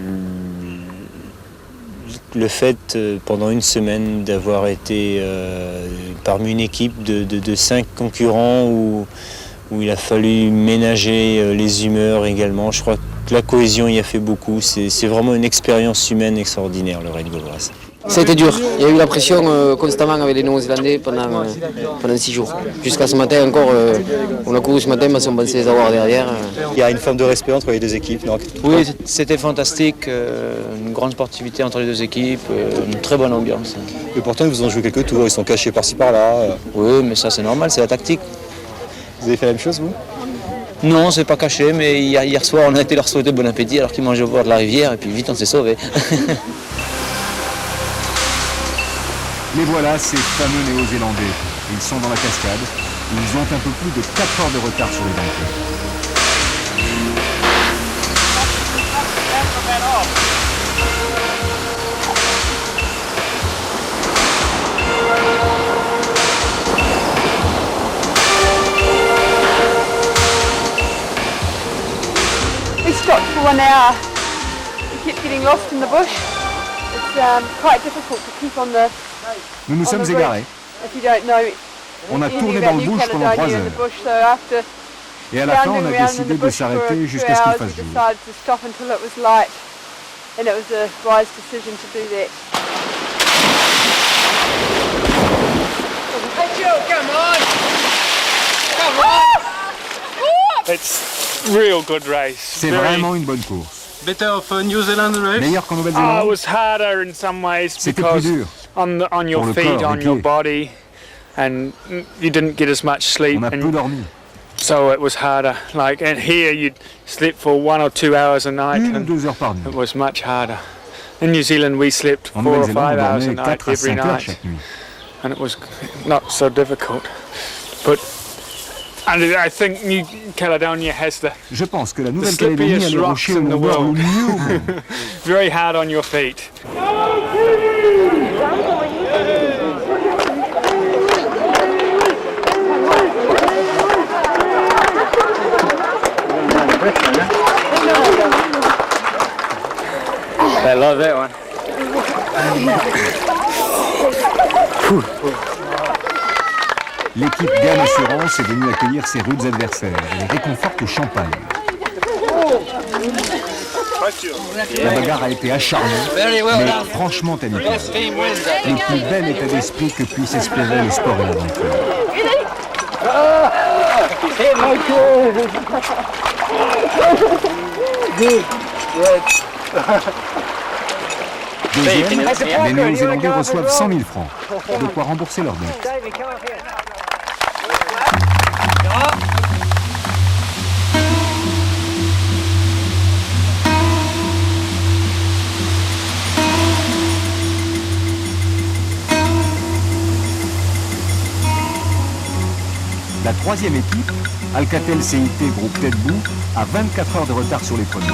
[SPEAKER 19] fait, pendant une semaine, d'avoir été parmi une équipe de 5 concurrents où il a fallu ménager les humeurs également. Je crois que la cohésion y a fait beaucoup. C'est vraiment une expérience humaine extraordinaire, le raid gauloise.
[SPEAKER 2] Ça a été dur. Il y a eu la pression constamment avec les Néo-Zélandais pendant 6 jours. Jusqu'à ce matin encore, on a couru ce matin parce qu'on pensait les avoir derrière.
[SPEAKER 19] Il y a une forme de respect entre les deux équipes. Donc...
[SPEAKER 12] Oui, c'était fantastique. Une grande sportivité entre les deux équipes, une très bonne ambiance.
[SPEAKER 19] Et pourtant, ils vous ont joué quelques tours, ils sont cachés par-ci par-là.
[SPEAKER 12] Oui, mais ça c'est normal, c'est la tactique.
[SPEAKER 19] Vous avez fait la même chose, vous?
[SPEAKER 12] Non, c'est pas caché, mais hier soir, on a été leur souhaiter bon appétit alors qu'ils mangeaient au bord de la rivière et puis vite, on s'est sauvés.
[SPEAKER 1] Les voilà, ces fameux Néo-Zélandais. Ils sont dans la cascade. Ils ont un peu plus de 4 heures de retard sur les vainqueurs.
[SPEAKER 23] We stopped for 1 hour. We kept getting lost in the bush. It's quite difficult to keep on the.
[SPEAKER 1] Nous nous sommes égarés.
[SPEAKER 23] If you don't know
[SPEAKER 1] On a
[SPEAKER 23] anything
[SPEAKER 1] tourné
[SPEAKER 23] about
[SPEAKER 1] dans le
[SPEAKER 23] New
[SPEAKER 1] bush pendant
[SPEAKER 23] Caledonia
[SPEAKER 1] 3
[SPEAKER 23] and
[SPEAKER 1] heures.
[SPEAKER 23] the bush, so after
[SPEAKER 1] Et à la fin, on a décidé de s'arrêter jusqu'à ce qu'il fasse jour.
[SPEAKER 23] And it was a wise decision to do that.
[SPEAKER 5] Come on! Come on! It's real good race.
[SPEAKER 1] C'est vraiment une bonne course.
[SPEAKER 5] Better of a New Zealand race?
[SPEAKER 1] Meilleur qu'en Nouvelle-Zélande?
[SPEAKER 5] It was harder in some ways because on your feet, on your body, and you didn't get as much sleep.
[SPEAKER 1] On a peu dormi.
[SPEAKER 5] So it was harder. Like, and here you'd sleep for 1 or 2 hours a night.
[SPEAKER 1] 1 ou 2 heures par nuit.
[SPEAKER 5] It was much harder. In New Zealand, we slept 4 or 5 hours a night every night, and it was not so difficult. But and I think New Caledonia has
[SPEAKER 1] Je pense que la Nouvelle-Calédonie a le rocher au nord le mieux au monde.
[SPEAKER 5] Very hard on your feet.
[SPEAKER 21] I love that one.
[SPEAKER 1] L'équipe Gamme Assurance est venue accueillir ses rudes adversaires et les réconforte au champagne. La bagarre a été acharnée, mais franchement amicale. Le plus bel état d'esprit que puisse espérer le sport et l'aventure. Deuxième, les Néo-Zélandais reçoivent 100 000 francs, de quoi rembourser leurs dettes. La troisième équipe, Alcatel CIT Groupe Tête Bout, a 24 heures de retard sur les premiers.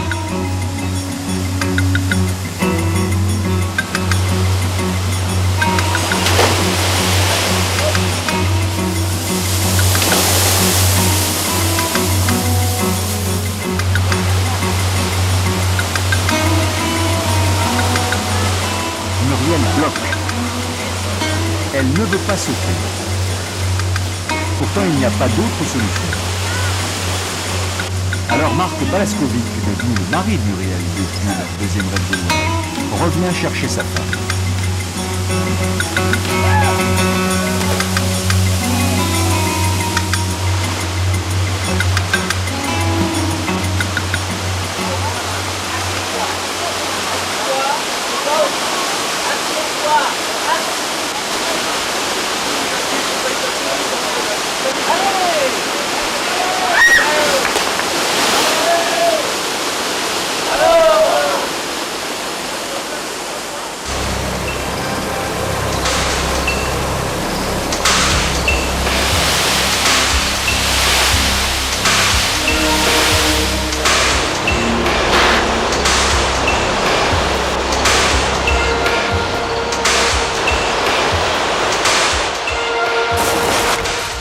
[SPEAKER 1] Muriel bloque. Elle ne veut pas sauter. Pourtant, il n'y a pas d'autre solution. Alors Marc Balaskovic, devenu le mari de Muriel depuis la deuxième Red Bull, revient chercher sa femme.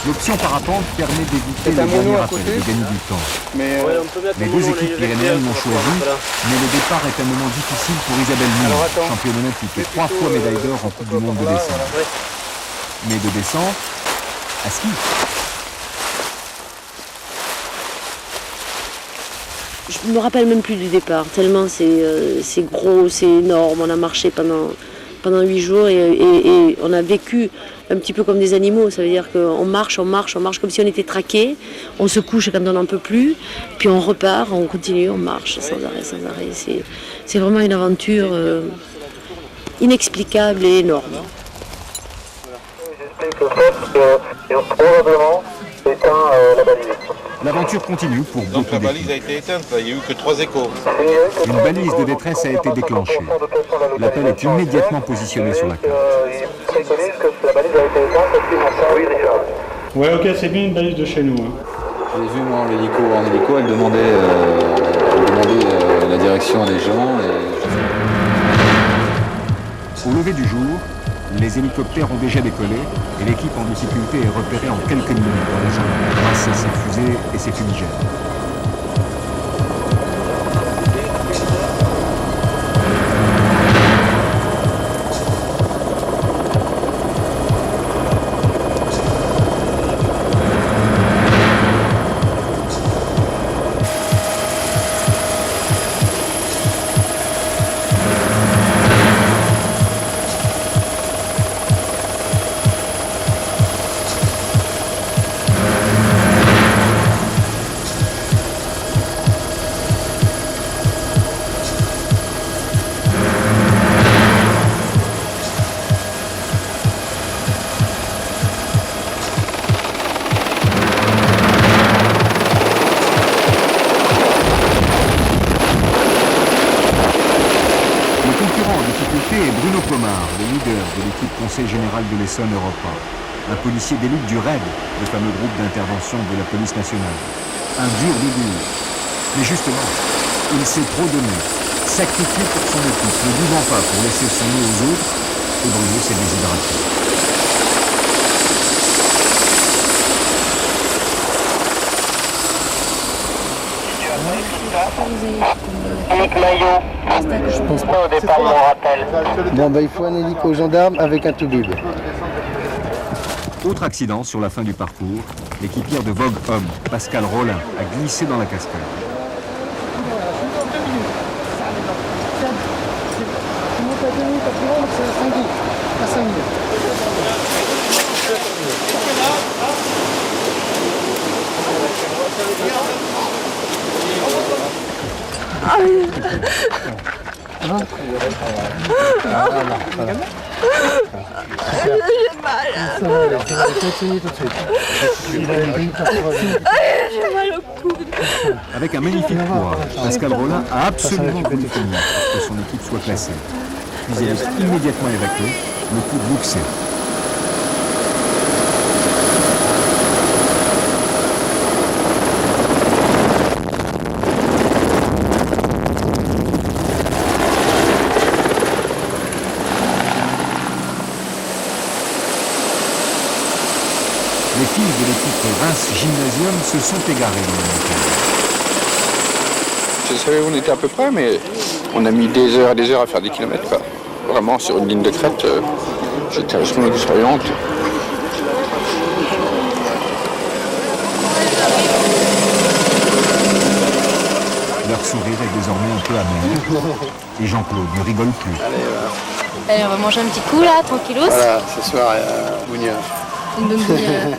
[SPEAKER 1] L'option parapente permet d'éviter le dernier appel, de gagner du temps. Les deux équipes pyrénéennes l'ont choisi, mais le départ est un moment difficile pour Isabelle Mille, championne olympique et 3 fois médaille d'or en Coupe du Monde de descente. Mais de descente à ski.
[SPEAKER 10] Je me rappelle même plus du départ, tellement c'est gros, c'est énorme. On a marché pendant 8 jours et on a vécu un petit peu comme des animaux. Ça veut dire qu'on marche comme si on était traqué. On se couche quand on n'en peut plus, puis on repart, on continue, on marche sans arrêt. C'est vraiment une aventure inexplicable et énorme.
[SPEAKER 1] L'aventure continue pour beaucoup
[SPEAKER 17] Donc la balise a été éteinte, il n'y a eu que 3 échos.
[SPEAKER 1] Une balise de détresse a été déclenchée. L'appel est immédiatement positionné sur la carte.
[SPEAKER 18] Ouais, ok, c'est bien une balise de chez nous.
[SPEAKER 20] Je l'ai vu moi en hélico, elle demandait la direction à des gens.
[SPEAKER 1] Au lever du jour, les hélicoptères ont déjà décollé et l'équipe en difficulté est repérée en quelques minutes dans la jungle grâce à ses fusées et ses fumigènes. en difficulté est Bruno Pomard, le leader de l'équipe Conseil Général de l'Essonne Europa. Un policier d'élite du RAID, le fameux groupe d'intervention de la police nationale. Un dur de dur. Mais justement, il s'est trop donné, sacrifié pour son équipe, ne vivant pas pour laisser son nez aux autres et brûler ses déshydratés.
[SPEAKER 3] Je pense pas au départ mon rappel. Bon bah il faut un hélico aux gendarmes avec un toubib.
[SPEAKER 1] Autre accident sur la fin du parcours, l'équipière de Vogue Homme, Pascal Rollin, a glissé dans la cascade.
[SPEAKER 23] J'ai mal.
[SPEAKER 3] Ça va aller, continue tout de suite.
[SPEAKER 23] J'ai mal au coude.
[SPEAKER 1] Avec un magnifique poids, Pascal Rollin a absolument voulu finir pour que son équipe soit classée. Puis elle est immédiatement évacuée, le coude bouxé. Les filles de l'équipe Reims Gymnasium se sont égarées dans la montagne.
[SPEAKER 13] Je savais où on était à peu près, mais on a mis des heures et des heures à faire des kilomètres, quoi. Vraiment, sur une ligne de crête, j'étais vachement expérimente.
[SPEAKER 1] Leur sourire est désormais un peu amer. Et Jean-Claude ne rigole plus.
[SPEAKER 11] Allez, on va manger un petit coup là, tranquillos.
[SPEAKER 3] Voilà, ce soir, Bougnat.
[SPEAKER 11] Une bonne bougnat.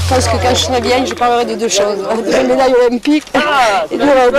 [SPEAKER 11] Je pense que quand je serai bien, je parlerai de deux choses, de la médaille olympique et de l'aide.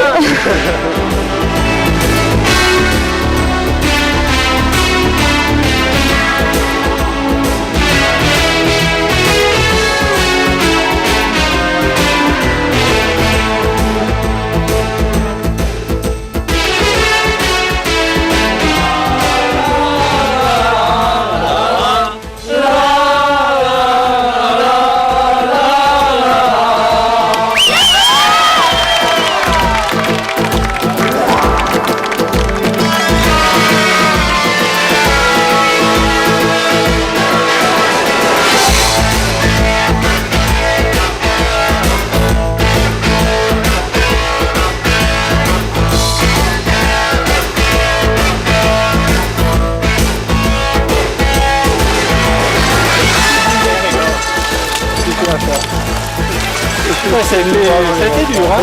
[SPEAKER 13] Ça a été dur, hein.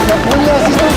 [SPEAKER 3] La première assistance.